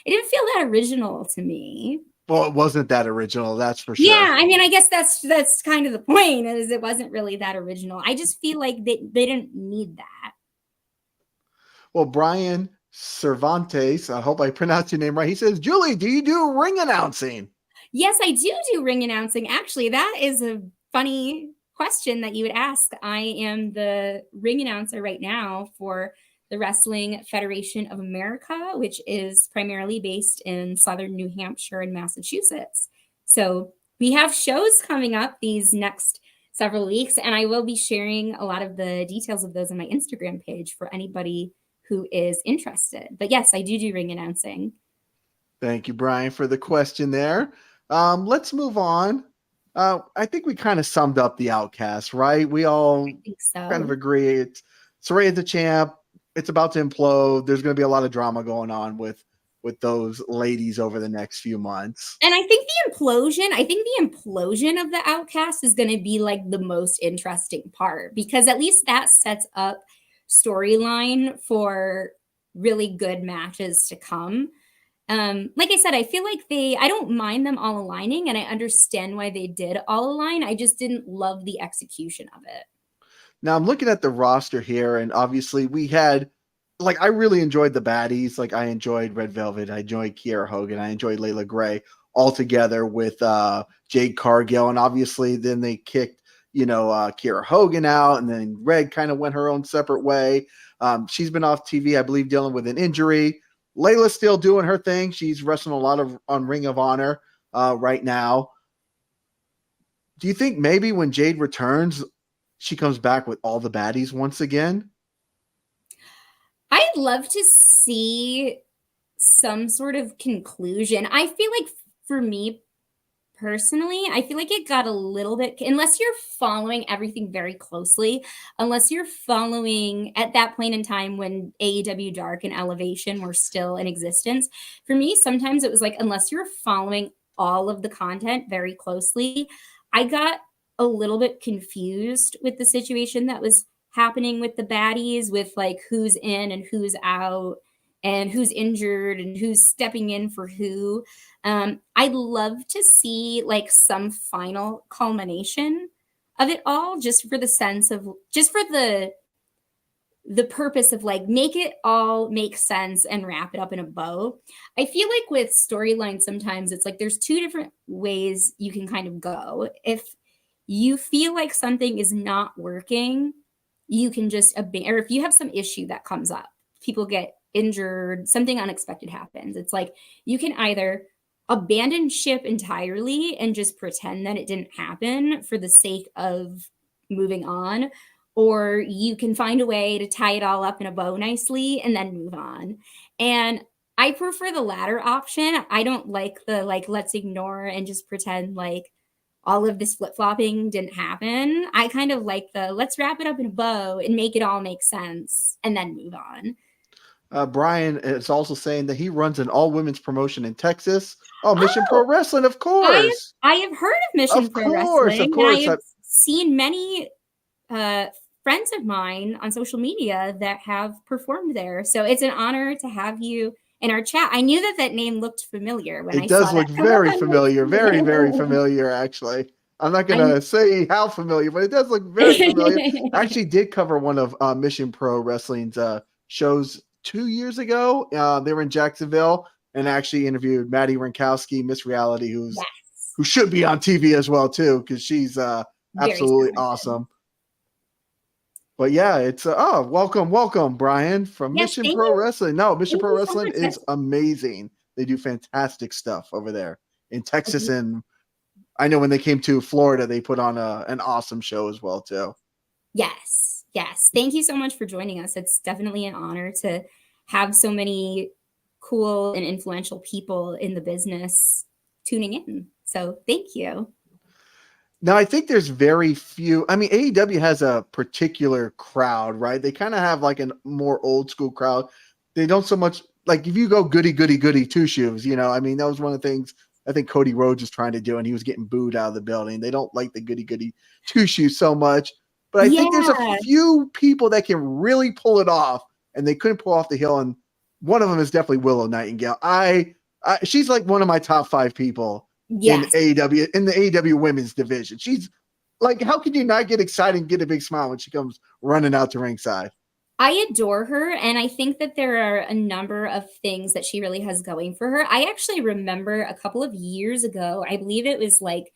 feel that original to me. Well, it wasn't that original, that's for sure. Yeah, I mean, I guess that's kind of the point, is it wasn't really that original. I just feel like they didn't need that. Well, Brian Cervantes, I hope I pronounced your name right. He says, Julie, do you do ring announcing? Yes, I do ring announcing. Actually, that is a funny question that you would ask. I am the ring announcer right now for the Wrestling Federation of America, which is primarily based in Southern New Hampshire and Massachusetts. So we have shows coming up these next several weeks, and I will be sharing a lot of the details of those on my Instagram page for anybody who is interested. But yes, I do ring announcing. Thank you, Brian, for the question there. Let's move on. I think we kind of summed up the Outcast, right? We all kind of agree. It's Saraya the champ. It's about to implode. There's going to be a lot of drama going on with those ladies over the next few months. And I think the implosion of the Outcast is going to be like the most interesting part, because at least that sets up storyline for really good matches to come. Like I said, I feel like I don't mind them all aligning, and I understand why they did all align. I just didn't love the execution of it. Now I'm looking at the roster here, and obviously we had, like, I really enjoyed the baddies. Like, I enjoyed Red Velvet, I enjoyed Kiera Hogan, I enjoyed Leila Grey all together with Jade Cargill, and obviously then they kicked, Kiera Hogan out, and then Red kind of went her own separate way. She's been off TV, I believe, dealing with an injury. Layla's still doing her thing. She's wrestling a lot on Ring of Honor right now. Do you think maybe when Jade returns, she comes back with all the baddies once again? I'd love to see some sort of conclusion. I feel like, for me Personally, I feel like it got a little bit, unless you're following everything very closely, unless you're following at that point in time when AEW Dark and Elevation were still in existence. For me, sometimes it was like, unless you're following all of the content very closely, I got a little bit confused with the situation that was happening with the baddies, with like who's in and who's out and who's injured and who's stepping in for who. I'd love to see like some final culmination of it all, just for the sense of, just for the purpose of like, make it all make sense and wrap it up in a bow. I feel like with storylines, sometimes it's like there's two different ways you can kind of go. If you feel like something is not working, you can just or if you have some issue that comes up, people get injured, something unexpected happens. It's like you can either abandon ship entirely and just pretend that it didn't happen for the sake of moving on, or you can find a way to tie it all up in a bow nicely and then move on. And I prefer the latter option. I don't like the like, let's ignore and just pretend like all of this flip-flopping didn't happen. I kind of like the let's wrap it up in a bow and make it all make sense and then move on. Brian is also saying that he runs an all-women's promotion in Texas. Oh, Mission Pro Wrestling, of course. I have heard of Mission Pro Wrestling. Of course. And I have seen many friends of mine on social media that have performed there. So it's an honor to have you in our chat. I knew that name looked familiar when I saw it. It does look very familiar. Very, very familiar, actually. I'm not going to say how familiar, but it does look very familiar. I actually did cover one of Mission Pro Wrestling's shows 2 years ago. They were in Jacksonville and actually interviewed Maddie Rinkowski, Miss Reality, who should be on TV as well, too, because she's absolutely awesome. But yeah, it's welcome, Brian, from Mission Pro Wrestling. No, Mission Pro Wrestling is amazing. They do fantastic stuff over there in Texas, and I know when they came to Florida, they put on an awesome show as well, too. Yes. Thank you so much for joining us. It's definitely an honor to have so many cool and influential people in the business tuning in. So thank you. Now, I think there's very few. I mean, AEW has a particular crowd, right? They kind of have like a more old school crowd. They don't so much like if you go goody two shoes, you know, I mean, that was one of the things I think Cody Rhodes was trying to do, and he was getting booed out of the building. They don't like the goody two shoes so much. But I think there's a few people that can really pull it off, and they couldn't pull off the hill. And one of them is definitely Willow Nightingale. She's like one of my top 5 people. In AEW, in the AEW women's division. She's like, how can you not get excited and get a big smile when she comes running out to ringside? I adore her, and I think that there are a number of things that she really has going for her. I actually remember a couple of years ago, I believe it was like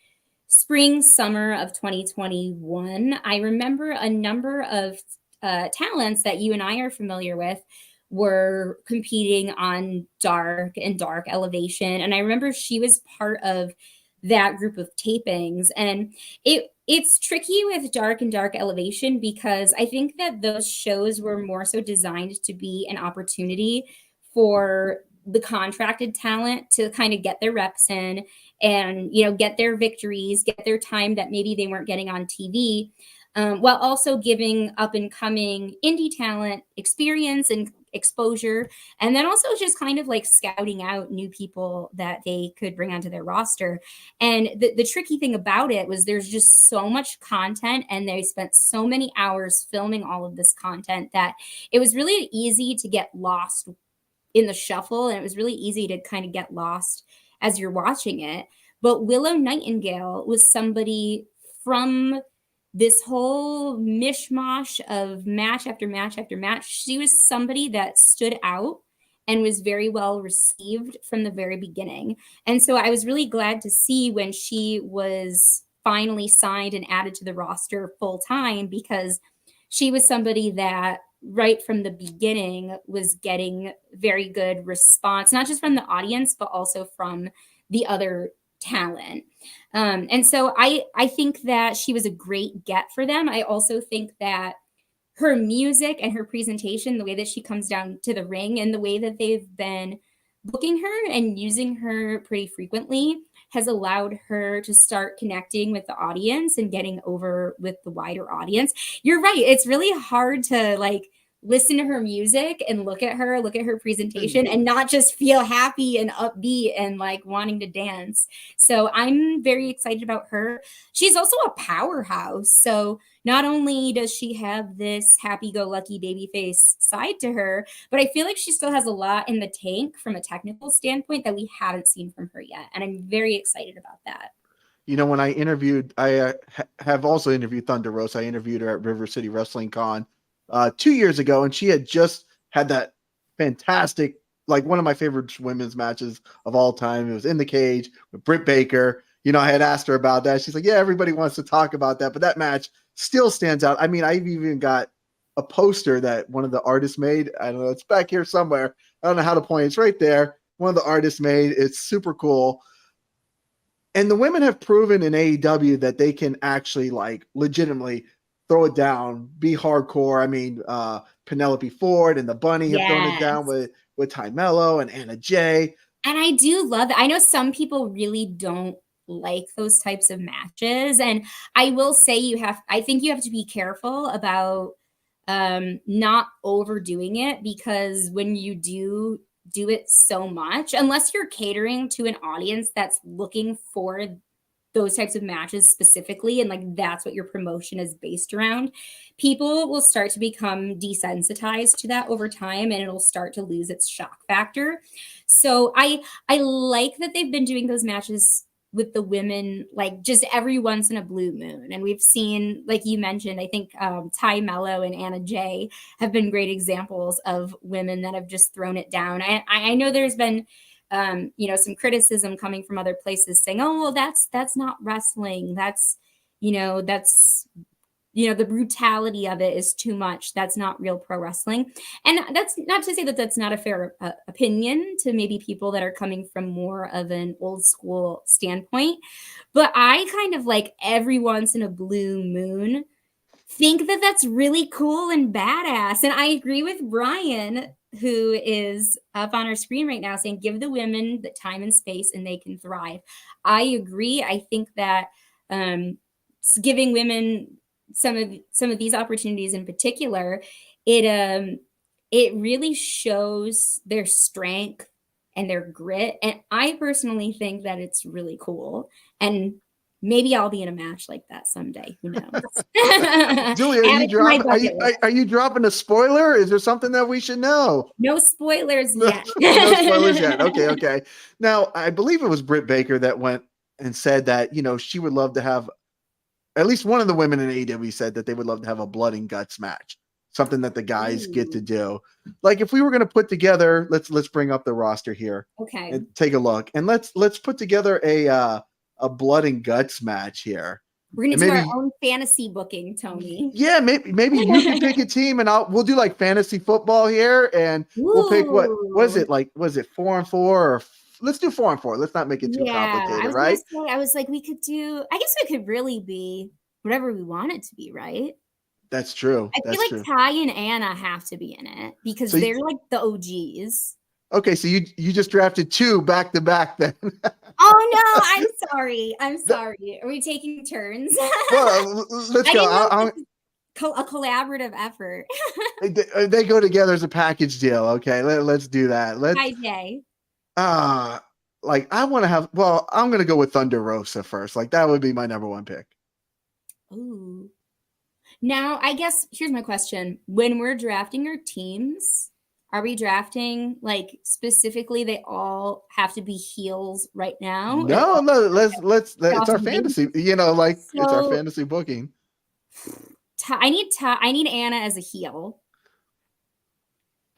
spring, summer of 2021. I remember a number of talents that you and I are familiar with were competing on Dark and Dark Elevation. And I remember she was part of that group of tapings. And it's tricky with Dark and Dark Elevation because I think that those shows were more so designed to be an opportunity for the contracted talent to kind of get their reps in and, you know, get their victories, get their time that maybe they weren't getting on TV, while also giving up and coming indie talent experience and exposure, and then also just kind of like scouting out new people that they could bring onto their roster. And the tricky thing about it was there's just so much content, and they spent so many hours filming all of this content that it was really easy to get lost in the shuffle, and it was really easy to kind of get lost as you're watching it. But Willow Nightingale was somebody from this whole mishmash of match after match after match. She was somebody that stood out and was very well received from the very beginning. And so I was really glad to see when she was finally signed and added to the roster full time, because she was somebody that right from the beginning was getting very good response, not just from the audience, but also from the other talent. And so I think that she was a great get for them. I also think that her music and her presentation, the way that she comes down to the ring and the way that they've been booking her and using her pretty frequently, has allowed her to start connecting with the audience and getting over with the wider audience. You're right. It's really hard to like listen to her music and look at her presentation and not just feel happy and upbeat and like wanting to dance. So I'm very excited about her. She's also a powerhouse. So not only does she have this happy-go-lucky babyface side to her, but I feel like she still has a lot in the tank from a technical standpoint that we haven't seen from her yet. And I'm very excited about that. You know, when I interviewed, I have also interviewed Thunder Rosa. I interviewed her at River City Wrestling Con 2 years ago, and she had just had that fantastic, like one of my favorite women's matches of all time. It was in the cage with Britt Baker. You know, I had asked her about that. She's like, yeah, everybody wants to talk about that, but that match still stands out. I mean, I've even got a poster that one of the artists made. I don't know, it's back here somewhere. I don't know how to point. It's right there. One of the artists made. It's super cool. And the women have proven in AEW that they can actually like legitimately throw it down, be hardcore. I mean, Penelope Ford and the Bunny have thrown it down with Tay Melo and Anna Jay. And I do love that. I know some people really don't like those types of matches. And I will say I think you have to be careful about not overdoing it, because when you do it so much, unless you're catering to an audience that's looking for those types of matches specifically, and like that's what your promotion is based around, people will start to become desensitized to that over time, and it'll start to lose its shock factor. So I like that they've been doing those matches with the women like just every once in a blue moon. And we've seen, like you mentioned, I think Tay Melo and Anna Jay have been great examples of women that have just thrown it down. I know there's been some criticism coming from other places saying, oh, well, that's not wrestling. That's the brutality of it is too much. That's not real pro wrestling. And that's not to say that that's not a fair opinion to maybe people that are coming from more of an old school standpoint. But I kind of like every once in a blue moon think that that's really cool and badass. And I agree with Brian, who is up on our screen right now, saying give the women the time and space and they can thrive. I agree. I think that giving women some of these opportunities in particular, it really shows their strength and their grit. And I personally think that it's really cool. And maybe I'll be in a match like that someday. Who knows? Julia, are you dropping a spoiler? Is there something that we should know? No spoilers yet. No spoilers yet. Okay. Now, I believe it was Britt Baker that went and said that, she would love to have, at least one of the women in AEW said that they would love to have a blood and guts match, something that the guys get to do. Like if we were going to put together, let's bring up the roster here. Okay. And take a look, and let's put together a blood and guts match here. We're gonna do our own fantasy booking, Tony. Yeah, maybe you can pick a team, and we'll do like fantasy football here, and we'll pick what was it 4-4 or let's do 4-4. Let's not make it too complicated, right? I was like, I guess we could really be whatever we want it to be, right? That's true. I feel like Ty and Anna have to be in it because they're like the OGs. Okay, so you just drafted 2 back to back then. Oh no, I'm sorry. Are we taking turns? Well, let's go. A collaborative effort. They go together as a package deal. Okay, let's do that. Hi, Jay. I want to have. Well, I'm gonna go with Thunder Rosa first. Like that would be my number 1 pick. Ooh. Now, I guess here's my question: when we're drafting our teams, are we drafting like specifically they all have to be heels right now? No. Let's it's our fantasy. It's our fantasy booking. I need Anna as a heel.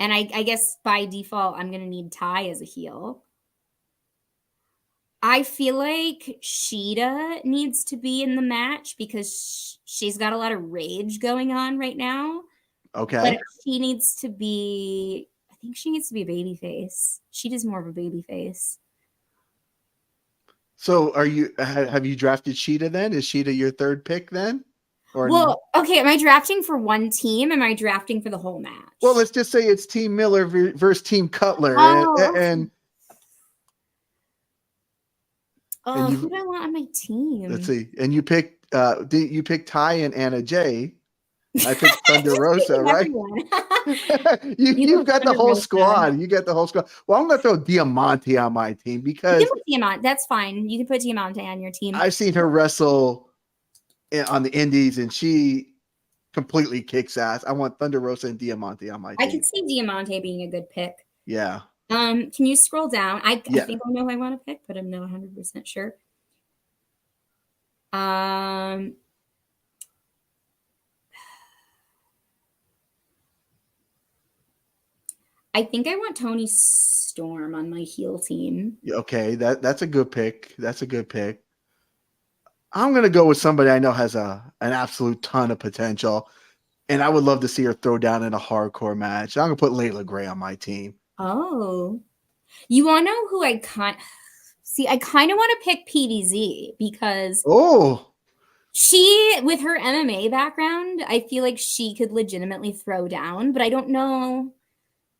And I guess by default, I'm going to need Ty as a heel. I feel like Shida needs to be in the match because she's got a lot of rage going on right now. Okay. But she needs to be a babyface. Shida's more of a babyface. So have you drafted Shida then? Is Shida your 3rd pick then? Okay. Am I drafting for one team? Am I drafting for the whole match? Well, let's just say it's Team Miller versus Team Cutler. And Oh, who do I want on my team? let's see. And you picked you picked Ty and Anna Jay. I picked Thunder Rosa, right? You've got the whole squad. You got the whole squad. Well, I'm going to throw Diamante on my team because you can put Diamante. That's fine. You can put Diamante on your team. I've seen her wrestle on the indies, and she completely kicks ass. I want Thunder Rosa and Diamante on my team. I could see Diamante being a good pick. Yeah. Can you scroll down? I think I know who I want to pick, but I'm not 100% sure. I think I want Toni Storm on my heel team. Okay, that's a good pick. That's a good pick. I'm gonna go with somebody I know has an absolute ton of potential, and I would love to see her throw down in a hardcore match. I'm gonna put Leila Grey on my team. Oh, you want to know who I kind of want to pick PVZ because she, with her MMA background, I feel like she could legitimately throw down, but I don't know.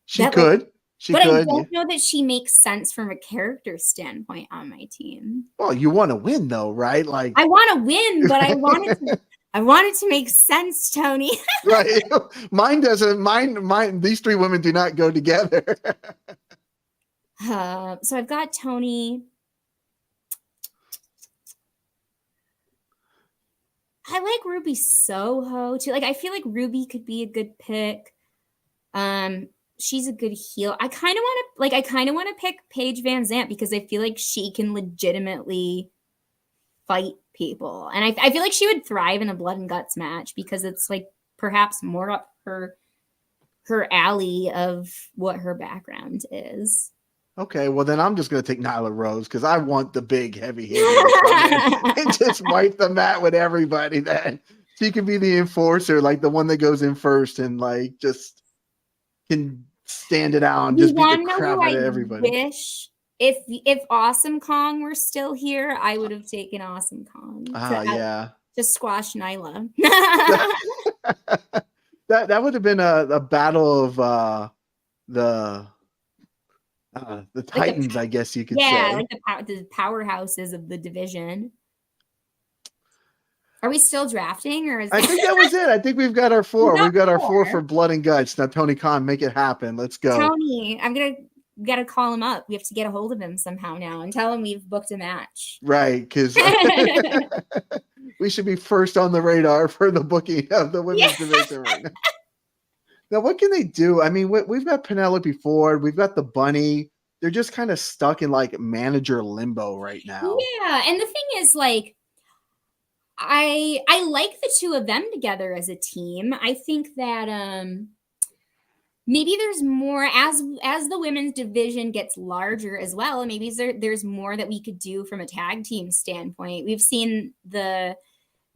She could. I don't know that she makes sense from a character standpoint on my team. Well, you want to win though, right? Like I want to win, but I want it to make sense, Tony. Right. Mine doesn't. Mine. These three women do not go together. So I've got Toni. I like Ruby Soho too. Like I feel like Ruby could be a good pick. She's a good heel. I kind of want to pick Paige Vanzant because I feel like she can legitimately fight people. And I feel like she would thrive in a blood and guts match because it's like perhaps more up her alley of what her background is. Okay, well then I'm just going to take Nyla Rose because I want the big heavy hitter and just wipe the mat with everybody. Then she can be the enforcer, like the one that goes in first and like just can stand it out and just beat the crap out of everybody. Wish if Awesome Kong were still here, I would have taken Awesome Kong to squash Nyla. that would have been a battle of the Titans, I guess you could say. Yeah, like the powerhouses of the division. Are we still drafting, or I think that was it. I think we've got our four. We've got our four for blood and guts. Now, Tony Khan, make it happen. Let's go. Tony, gotta call him up. We have to get a hold of him somehow now and tell him we've booked a match. Right, because we should be first on the radar for the booking of the women's division right now. Now, what can they do? I mean, we've got Penelope Ford. We've got the Bunny. They're just kind of stuck in like manager limbo right now. Yeah, and the thing is, like, I like the two of them together as a team. I think that maybe there's more as the women's division gets larger as well. Maybe there's more that we could do from a tag team standpoint. We've seen the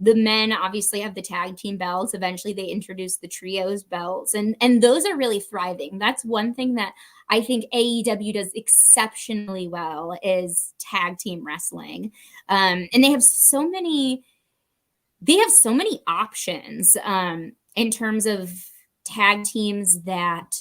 men obviously have the tag team belts. Eventually they introduced the trios belts and those are really thriving. That's one thing that I think AEW does exceptionally well is tag team wrestling. And they have so many options in terms of tag teams that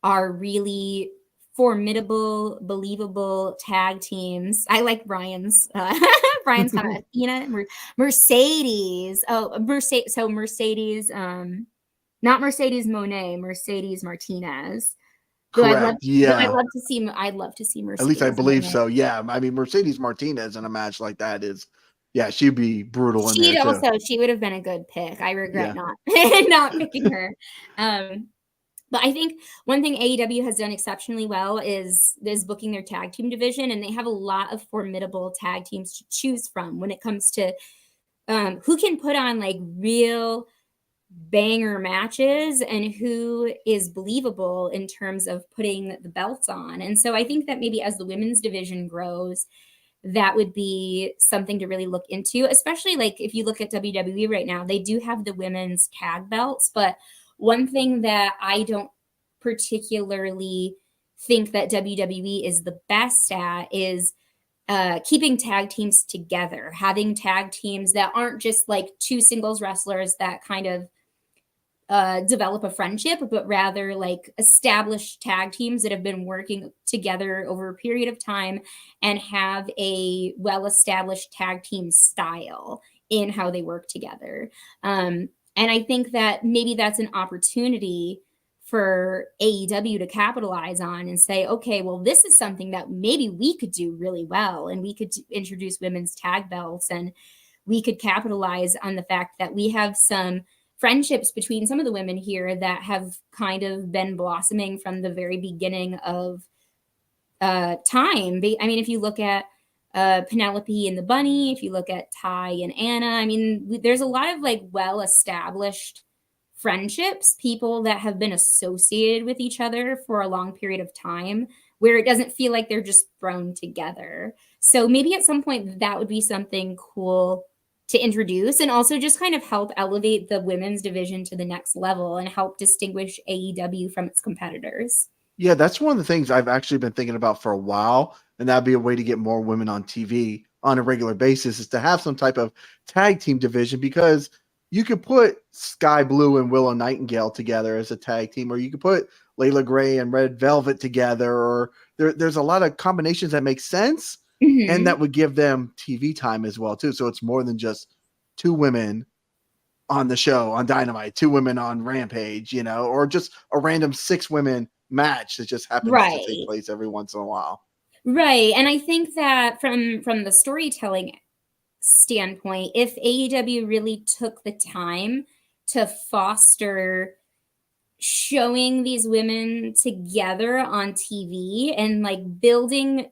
are really formidable, believable tag teams. I like Brian's comment. Athena, Mercedes. So Mercedes, not Mercedes Monet, Mercedes Martinez. Correct. I'd love to see Mercedes. At least I believe so. Yeah. I mean, Mercedes Martinez in a match like that is, yeah, she'd be brutal in there too. She would have been a good pick. I regret not picking her. But I think one thing AEW has done exceptionally well is booking their tag team division, and they have a lot of formidable tag teams to choose from when it comes to who can put on like real banger matches and who is believable in terms of putting the belts on. And so I think that maybe as the women's division grows, that would be something to really look into, especially like if you look at WWE right now, they do have the women's tag belts, but one thing that I don't particularly think that WWE is the best at is keeping tag teams together, having tag teams that aren't just like two singles wrestlers that kind of develop a friendship, but rather like established tag teams that have been working together over a period of time and have a well-established tag team style in how they work together. And I think that maybe that's an opportunity for AEW to capitalize on and say, okay, well, this is something that maybe we could do really well, and we could introduce women's tag belts, and we could capitalize on the fact that we have some friendships between some of the women here that have kind of been blossoming from the very beginning of time. I mean, if you look at Penelope and the Bunny, if you look at Ty and Anna, I mean, there's a lot of like well-established friendships, people that have been associated with each other for a long period of time, where it doesn't feel like they're just thrown together. So maybe at some point that would be something cool to introduce, and also just kind of help elevate the women's division to the next level and help distinguish AEW from its competitors. Yeah, that's one of the things I've actually been thinking about for a while, and that'd be a way to get more women on TV on a regular basis, is to have some type of tag team division, because you could put Skye Blue and Willow Nightingale together as a tag team, or you could put Leila Grey and Red Velvet together, or there's a lot of combinations that make sense. Mm-hmm. And that would give them TV time as well, too. So it's more than just two women on the show on Dynamite, two women on Rampage, you know, or just a random 6 women match that just happens to take place every once in a while. Right. And I think that from the storytelling standpoint, if AEW really took the time to foster showing these women together on TV and like building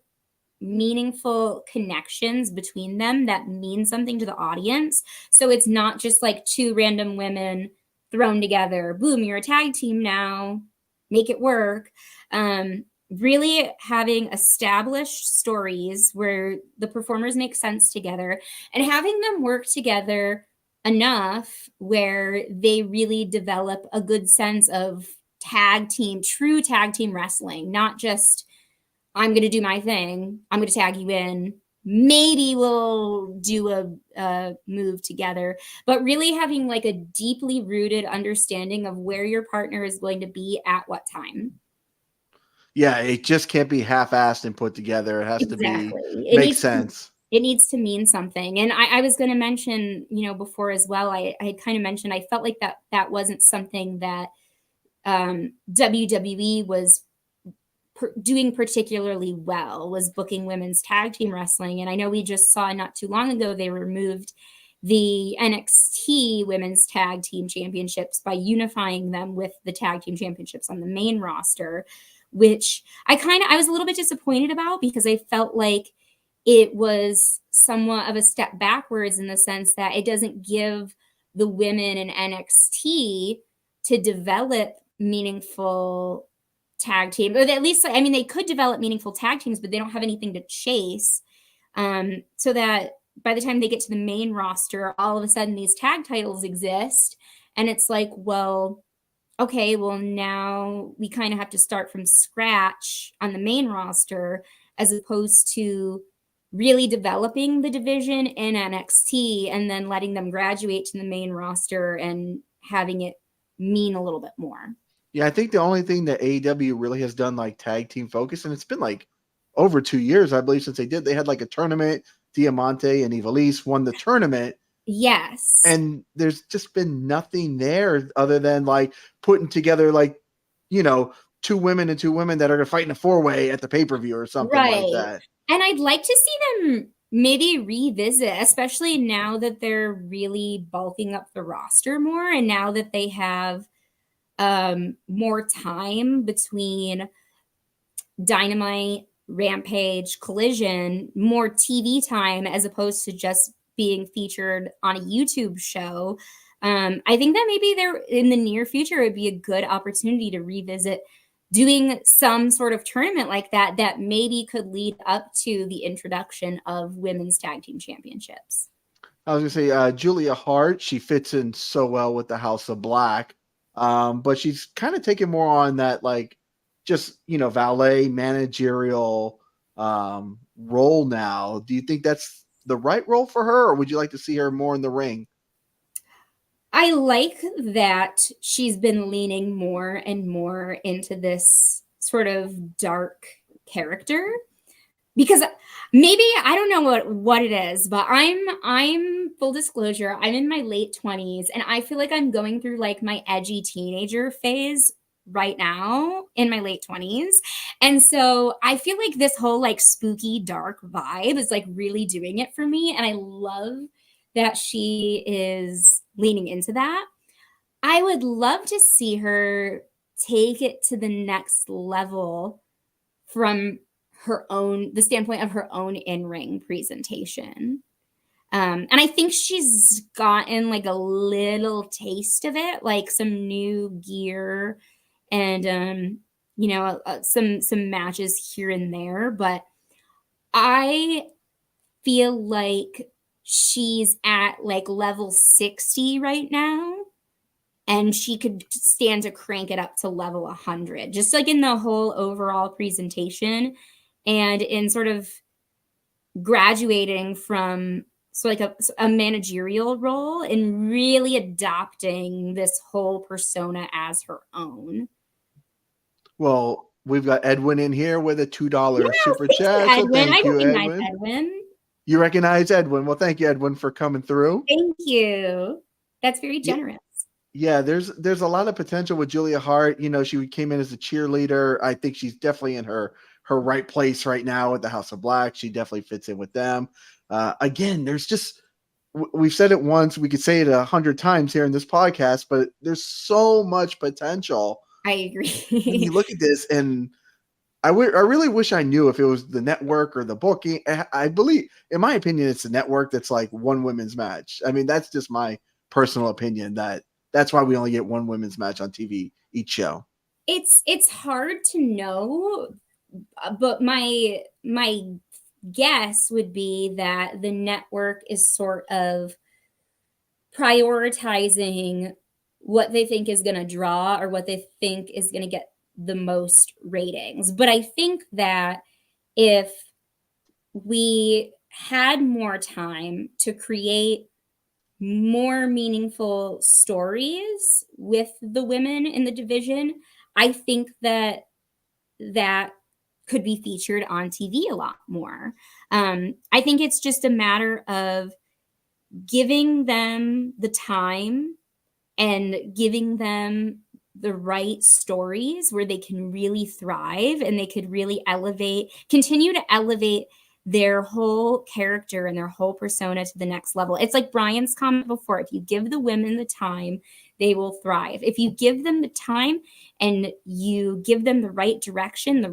meaningful connections between them that mean something to the audience. So it's not just like 2 random women thrown together. Boom, you're a tag team now. Make it work. Really having established stories where the performers make sense together and having them work together enough where they really develop a good sense of tag team, true tag team wrestling, not just I'm going to do my thing. I'm going to tag you in. Maybe we'll do a move together, but really having like a deeply rooted understanding of where your partner is going to be at what time. Yeah, it just can't be half-assed and put together. It has to be make sense. It needs to mean something. And I was going to mention, you know, before as well, I had kind of mentioned, I felt like that wasn't something that WWE was doing particularly well, was booking women's tag team wrestling. And I know we just saw not too long ago they removed the NXT women's tag team championships by unifying them with the tag team championships on the main roster, which I was a little bit disappointed about, because I felt like it was somewhat of a step backwards in the sense that it doesn't give the women in NXT to develop meaningful tag team, or at least, I mean, they could develop meaningful tag teams, but they don't have anything to chase. So that by the time they get to the main roster, all of a sudden these tag titles exist. And it's like, well, okay, well, now we kind of have to start from scratch on the main roster, as opposed to really developing the division in NXT and then letting them graduate to the main roster and having it mean a little bit more. Yeah, I think the only thing that AEW really has done like tag team focus, and it's been like over 2 years, I believe, since they had like a tournament. Diamante and Ivelisse won the tournament. Yes. And there's just been nothing there other than like putting together like, you know, 2 women and 2 women that are going to fight in a 4-way at the pay-per-view or something like that. And I'd like to see them maybe revisit, especially now that they're really bulking up the roster more, and now that they have more time between Dynamite, Rampage, Collision, more TV time, as opposed to just being featured on a YouTube show. I think that maybe there in the near future would be a good opportunity to revisit doing some sort of tournament like that maybe could lead up to the introduction of women's tag team championships. I was going to say Julia Hart, she fits in so well with the House of Black. But she's kind of taken more on that, like, just, you know, valet managerial role now. Do you think that's the right role for her, or would you like to see her more in the ring? I like that she's been leaning more and more into this sort of dark character, because maybe I don't know what it is, but I'm full disclosure, I'm in my late 20s and I feel like I'm going through like my edgy teenager phase right now in my late 20s. And so I feel like this whole like spooky dark vibe is like really doing it for me, and I love that she is leaning into that. I would love to see her take it to the next level from the standpoint of her own in-ring presentation. And I think she's gotten like a little taste of it, like some new gear and some matches here and there. But I feel like she's at like level 60 right now, and she could stand to crank it up to level 100, just like in the whole overall presentation and in sort of graduating from like a managerial role and really adopting this whole persona as her own. Well, we've got Edwin in here with a $2 super chat. Edwin. So thank you, Edwin. Edwin. You recognize Edwin. Well, thank you, Edwin, for coming through. Thank you. That's very generous. Yeah, there's a lot of potential with Julia Hart. You know, she came in as a cheerleader. I think she's definitely in her right place right now at the House of Black. She definitely fits in with them. Again, there's just, we've said it once, we could say it 100 times here in this podcast, but there's so much potential. I agree. When you look at this, and I really wish I knew if it was the network or the booking. I believe, in my opinion, it's the network that's like one women's match. I mean, that's just my personal opinion, that's why we only get one women's match on TV each show. It's hard to know, but my guess would be that the network is sort of prioritizing what they think is going to draw or what they think is going to get the most ratings. But I think that if we had more time to create more meaningful stories with the women in the division, I think that could be featured on TV a lot more. I think it's just a matter of giving them the time and giving them the right stories where they can really thrive and they could really continue to elevate their whole character and their whole persona to the next level. It's like Brian's comment before, if you give the women the time, they will thrive. If you give them the time and you give them the right direction, the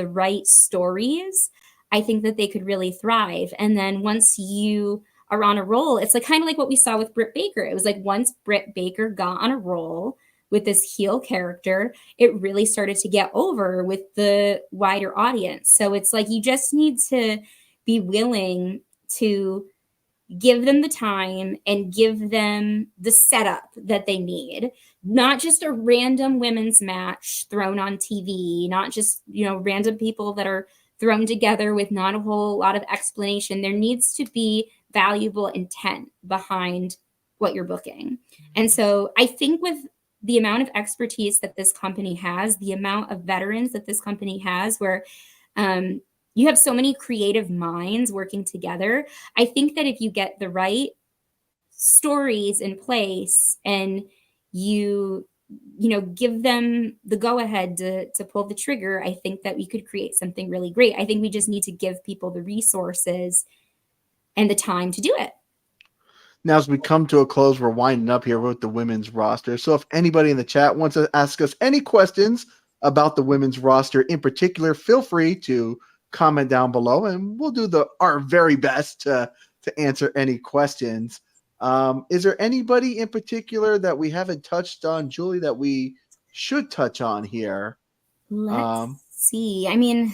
right stories, I think that they could really thrive. And then once you are on a roll, it's like kind of like what we saw with Britt Baker. It was like once Britt Baker got on a roll with this heel character, it really started to get over with the wider audience. So it's like you just need to be willing to give them the time and give them the setup that they need. Not just a random women's match thrown on TV, not just, random people that are thrown together with not a whole lot of explanation. There needs to be valuable intent behind what you're booking. And so I think with the amount of expertise that this company has, the amount of veterans that this company has, where you have so many creative minds working together, I think that if you get the right stories in place and you give them the go-ahead to pull the trigger, I think that we could create something really great. I think we just need to give people the resources and the time to do it. Now, as we come to a close, we're winding up here with the women's roster. So if anybody in the chat wants to ask us any questions about the women's roster in particular, feel free to comment down below and we'll do our very best to answer any questions. Is there anybody in particular that we haven't touched on, Julie, that we should touch on here? Let's see. I mean,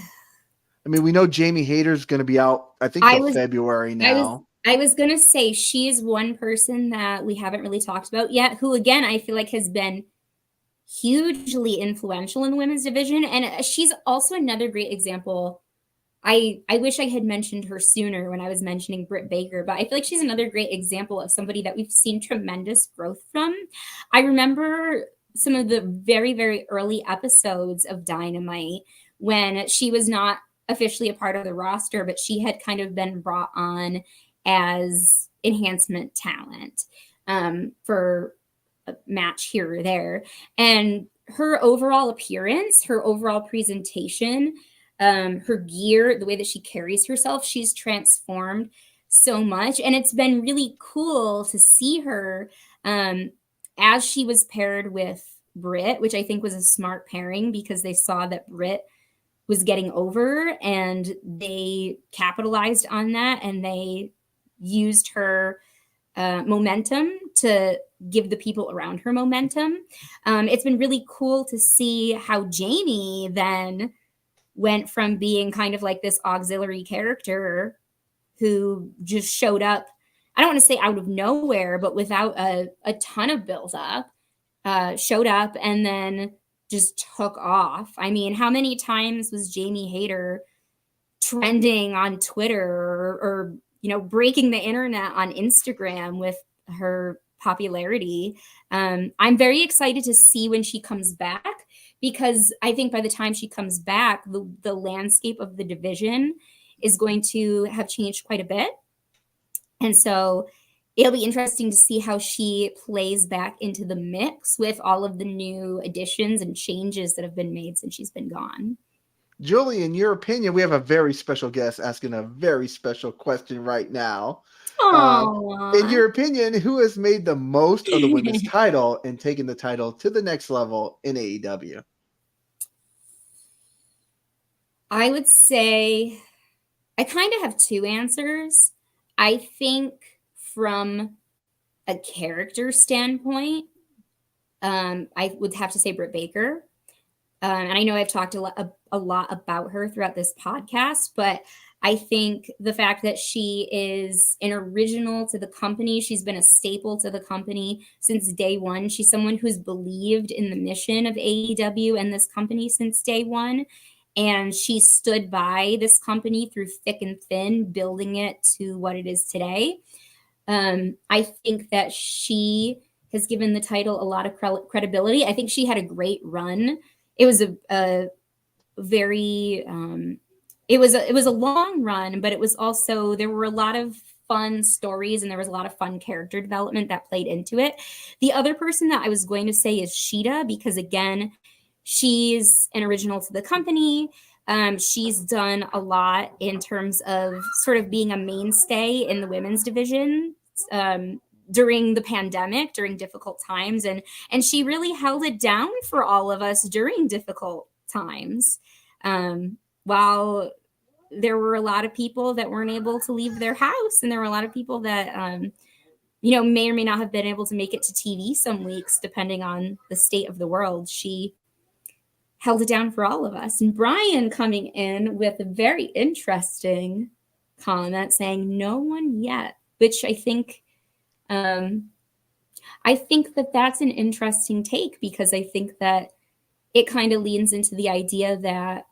we know Jamie Hayter's going to be out, I think, till February now. I was going to say she's one person that we haven't really talked about yet, who, again, I feel like has been hugely influential in the women's division. And she's also another great example I wish I had mentioned her sooner when I was mentioning Britt Baker, but I feel like she's another great example of somebody that we've seen tremendous growth from. I remember some of the very, very early episodes of Dynamite when she was not officially a part of the roster, but she had kind of been brought on as enhancement talent for a match here or there. And her overall appearance, her overall presentation, her gear, the way that she carries herself, she's transformed so much. And it's been really cool to see her as she was paired with Britt, which I think was a smart pairing because they saw that Britt was getting over and they capitalized on that and they used her momentum to give the people around her momentum. It's been really cool to see how Jamie then went from being kind of like this auxiliary character who just showed up, I don't want to say out of nowhere, but without a ton of build up, showed up and then just took off. I mean, how many times was Jamie Hayter trending on Twitter or breaking the internet on Instagram with her popularity? I'm very excited to see when she comes back, because I think by the time she comes back, the landscape of the division is going to have changed quite a bit. And so it'll be interesting to see how she plays back into the mix with all of the new additions and changes that have been made since she's been gone. Julie, in your opinion, we have a very special guest asking a very special question right now. In your opinion, who has made the most of the women's title and taken the title to the next level in AEW? I would say I kind of have two answers. I think from a character standpoint, I would have to say Britt Baker. And I know I've talked a lot about her throughout this podcast, but I think the fact that she is an original to the company, she's been a staple to the company since day one. She's someone who's believed in the mission of AEW and this company since day one. And she stood by this company through thick and thin, building it to what it is today. I think that she has given the title a lot of credibility. I think she had a great run. It was a very it was a long run, but it was also, there were a lot of fun stories and there was a lot of fun character development that played into it. The other person that I was going to say is Shida, because again, she's an original to the company. She's done a lot in terms of sort of being a mainstay in the women's division during the pandemic, during difficult times. And she really held it down for all of us during difficult times. While there were a lot of people that weren't able to leave their house, and there were a lot of people that, may or may not have been able to make it to TV some weeks, depending on the state of the world, she held it down for all of us. And Brian coming in with a very interesting comment saying, no one yet, which I think that that's an interesting take, because I think that it kind of leans into the idea that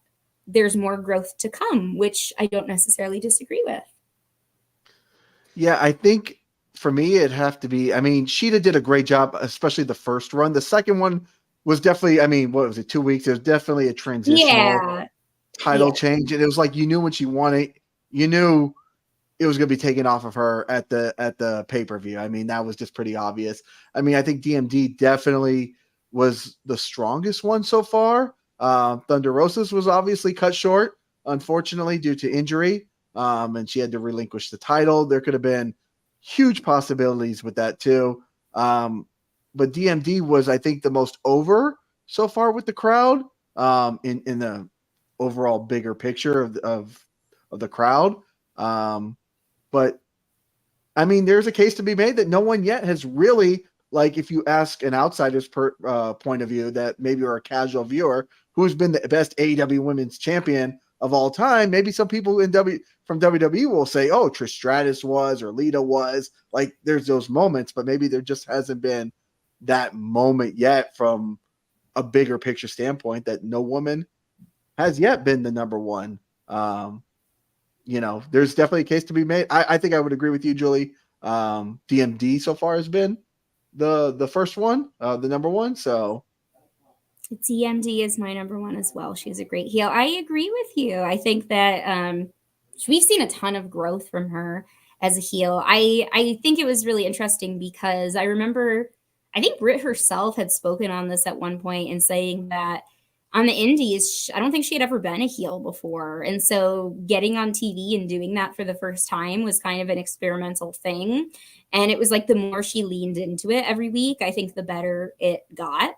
there's more growth to come, which I don't necessarily disagree with. Yeah, I think for me, it'd have to be, Shida did a great job, especially the first run. The second one was definitely, what was it, 2 weeks? It was definitely a transitional title change. And it was like, you knew when she won it, you knew it was going to be taken off of her at the pay-per-view. That was just pretty obvious. I think DMD definitely was the strongest one so far. Thunder Rosa's was obviously cut short, unfortunately, due to injury. And she had to relinquish the title. There could have been huge possibilities with that too. But DMD was, I think, the most over so far with the crowd in the overall bigger picture of the crowd. But there's a case to be made that no one yet has really, like, if you ask an outsider's point of view, that maybe you're a casual viewer, who's been the best AEW Women's Champion of all time, maybe some people from WWE will say, oh, Trish Stratus was, or Lita was. Like, there's those moments, but maybe there just hasn't been that moment yet from a bigger picture standpoint, that no woman has yet been the number one. there's definitely a case to be made. I think I would agree with you, Julie. DMD so far has been the first one, the number one. So DMD is my number one as well. She's a great heel. I agree with you. I think that we've seen a ton of growth from her as a heel. I think it was really interesting because I remember, I think Britt herself had spoken on this at one point and saying that on the indies, I don't think she had ever been a heel before. And so getting on TV and doing that for the first time was kind of an experimental thing. And it was like the more she leaned into it every week, I think the better it got,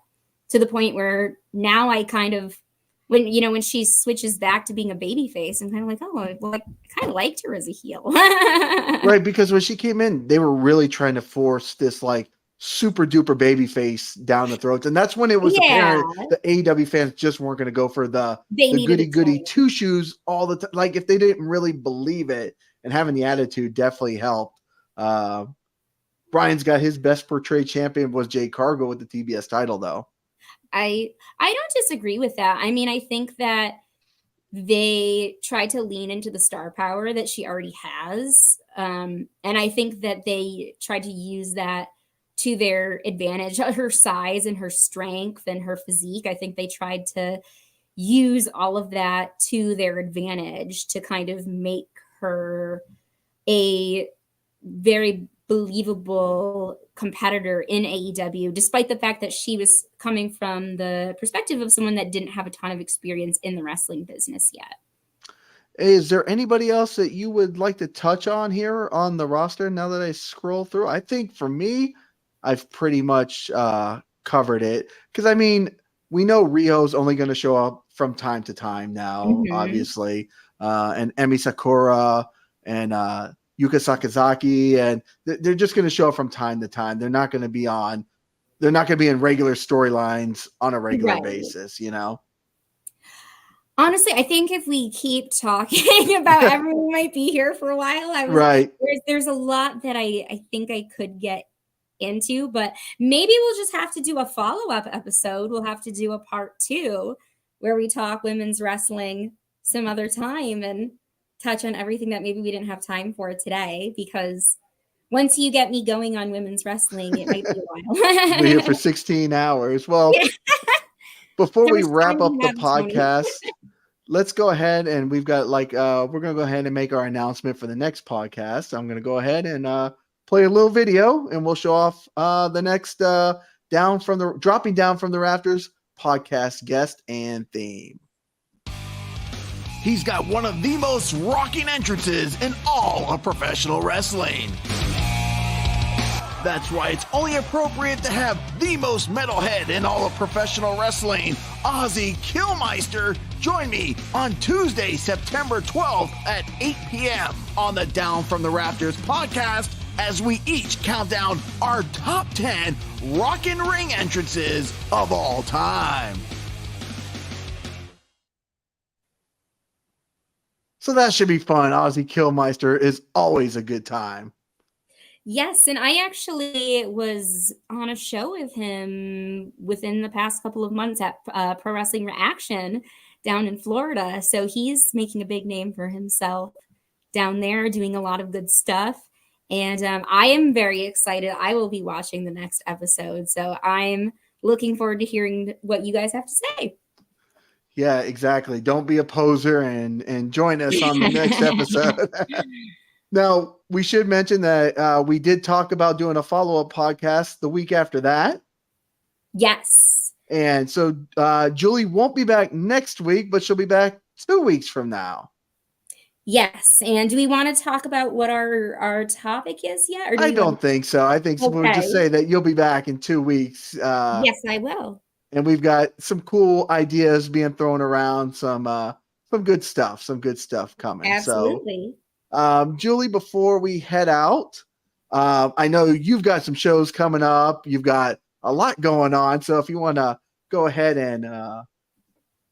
to the point where now I kind of, when she switches back to being a baby face, I'm kind of like, oh, well, I kind of liked her as a heel. Right, because when she came in, they were really trying to force this like super duper baby face down the throats. And that's when it was apparent the AEW fans just weren't going to go for the goody two shoes all the time. Like if they didn't really believe it, and having the attitude definitely helped. Brian's got his best portrayed champion was Jade Cargill with the TBS title though. I don't disagree with that. I mean, I think that they tried to lean into the star power that she already has. And I think that they tried to use that to their advantage, her size and her strength and her physique. I think they tried to use all of that to their advantage to kind of make her a very believable competitor in AEW, despite the fact that she was coming from the perspective of someone that didn't have a ton of experience in the wrestling business yet. Is there anybody else that you would like to touch on here on the roster now that I scroll through? I think for me, I've pretty much covered it. Because, I mean, we know Rio's only going to show up from time to time now, obviously. And Emi Sakurra and Yuka Sakazaki. And they're just going to show up from time to time. They're not going to be in regular storylines on a regular basis, Honestly, I think if we keep talking about everyone might be here for a while, there's a lot that I think I could get into, but maybe we'll just have to do a follow-up episode. We'll have to do a part 2 where we talk women's wrestling some other time and touch on everything that maybe we didn't have time for today, because once you get me going on women's wrestling, it might be a while. We're here for 16 hours. Well, before we wrap up the podcast, let's go ahead and we've got we're going to go ahead and make our announcement for the next podcast. I'm going to go ahead and play a little video and we'll show off the next dropping down from the Rafters podcast guest and theme. He's got one of the most rocking entrances in all of professional wrestling. That's why it's only appropriate to have the most metalhead in all of professional wrestling, Ozzy Killmeister, join me on Tuesday, September 12th at 8 p.m. on the Down from the Rafters podcast, as we each count down our top 10 rockin' ring entrances of all time. So that should be fun. Ozzy Killmeister is always a good time. Yes, and I actually was on a show with him within the past couple of months at Pro Wrestling Reaction down in Florida. So he's making a big name for himself down there, doing a lot of good stuff. And I am very excited. I will be watching the next episode. So I'm looking forward to hearing what you guys have to say. Yeah, exactly. Don't be a poser and join us on the next episode. Now, we should mention that we did talk about doing a follow-up podcast the week after that. Yes. And so Julie won't be back next week, but she'll be back 2 weeks from now. Yes. And do we want to talk about what our topic is yet? Or I don't think so. I think we'll just say that you'll be back in 2 weeks. Yes, I will. And we've got some cool ideas being thrown around, some good stuff coming. Absolutely. So, Julie, before we head out, I know you've got some shows coming up. You've got a lot going on. So if you want to go ahead and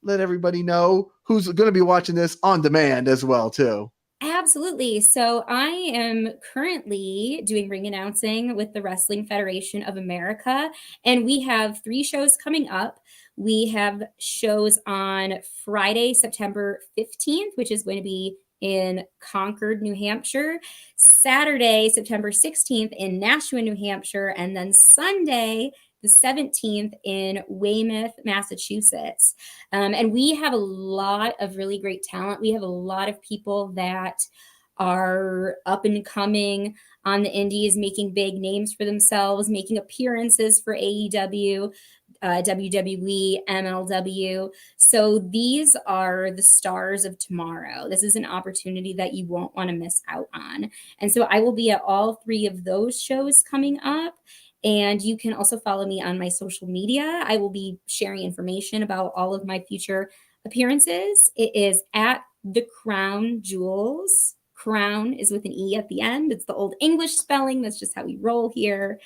let everybody know who's going to be watching this on demand as well, too. Absolutely. So I am currently doing ring announcing with the Wrestling Federation of America, and we have 3 shows coming up. We have shows on Friday, September 15th, which is going to be in Concord, New Hampshire, Saturday, September 16th in Nashua, New Hampshire, and then Sunday, the 17th in Weymouth, Massachusetts. And we have a lot of really great talent. We have a lot of people that are up and coming on the indies, making big names for themselves, making appearances for AEW, WWE, MLW. So these are the stars of tomorrow. This is an opportunity that you won't want to miss out on. And so I will be at all three of those shows coming up. And you can also follow me on my social media. I will be sharing information about all of my future appearances. It is at The Crown Jewels. Crown is with an E at the end. It's the old English spelling. That's just how we roll here.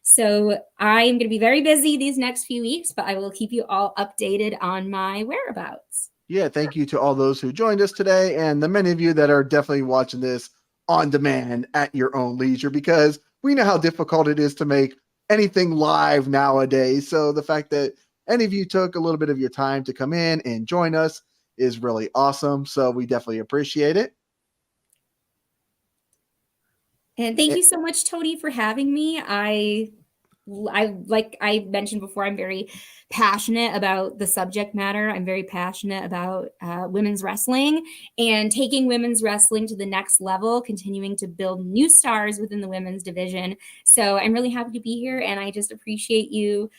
So I'm going to be very busy these next few weeks, but I will keep you all updated on my whereabouts. Yeah, thank you to all those who joined us today and the many of you that are definitely watching this on demand at your own leisure, because we know how difficult it is to make anything live nowadays. So the fact that any of you took a little bit of your time to come in and join us is really awesome. So we definitely appreciate it. And thank you so much, Tony, for having me. I like I mentioned before, I'm very passionate about the subject matter. I'm very passionate about women's wrestling and taking women's wrestling to the next level, continuing to build new stars within the women's division. So I'm really happy to be here, and I just appreciate you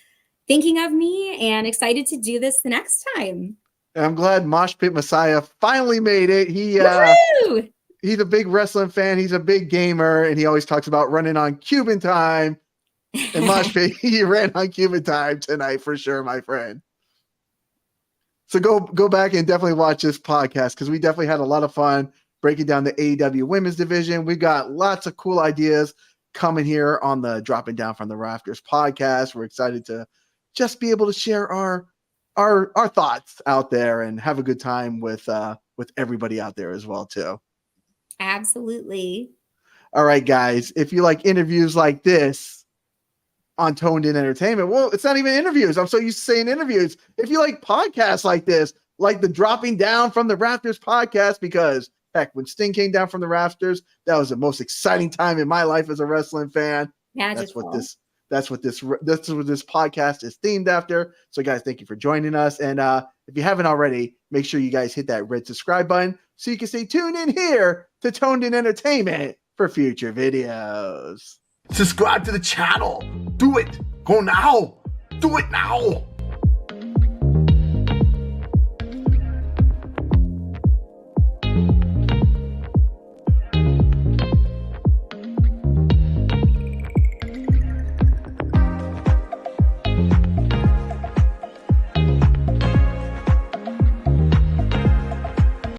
thinking of me and excited to do this the next time. I'm glad Mosh Pit Messiah finally made it. He's a big wrestling fan. He's a big gamer, and he always talks about running on Cuban time. And Mosh Pit, he ran on Cuban time tonight for sure, my friend. So go back and definitely watch this podcast, because we definitely had a lot of fun breaking down the AEW women's division. We've got lots of cool ideas coming here on the Dropping Down from the Rafters podcast. We're excited to just be able to share our thoughts out there and have a good time with everybody out there as well too. Absolutely. All right, guys, if you like interviews like this on Toned In Entertainment, well, it's not even interviews. I'm so used to saying interviews. If you like podcasts like this, like the Dropping Down from the Rafters podcast, because heck, when Sting came down from the Rafters, that was the most exciting time in my life as a wrestling fan. Magical. That's what this podcast is themed after. So guys, thank you for joining us. And if you haven't already, make sure you guys hit that red subscribe button so you can stay tuned in here to Toned In Entertainment for future videos. Subscribe to the channel. Do it. Go now. Do it now.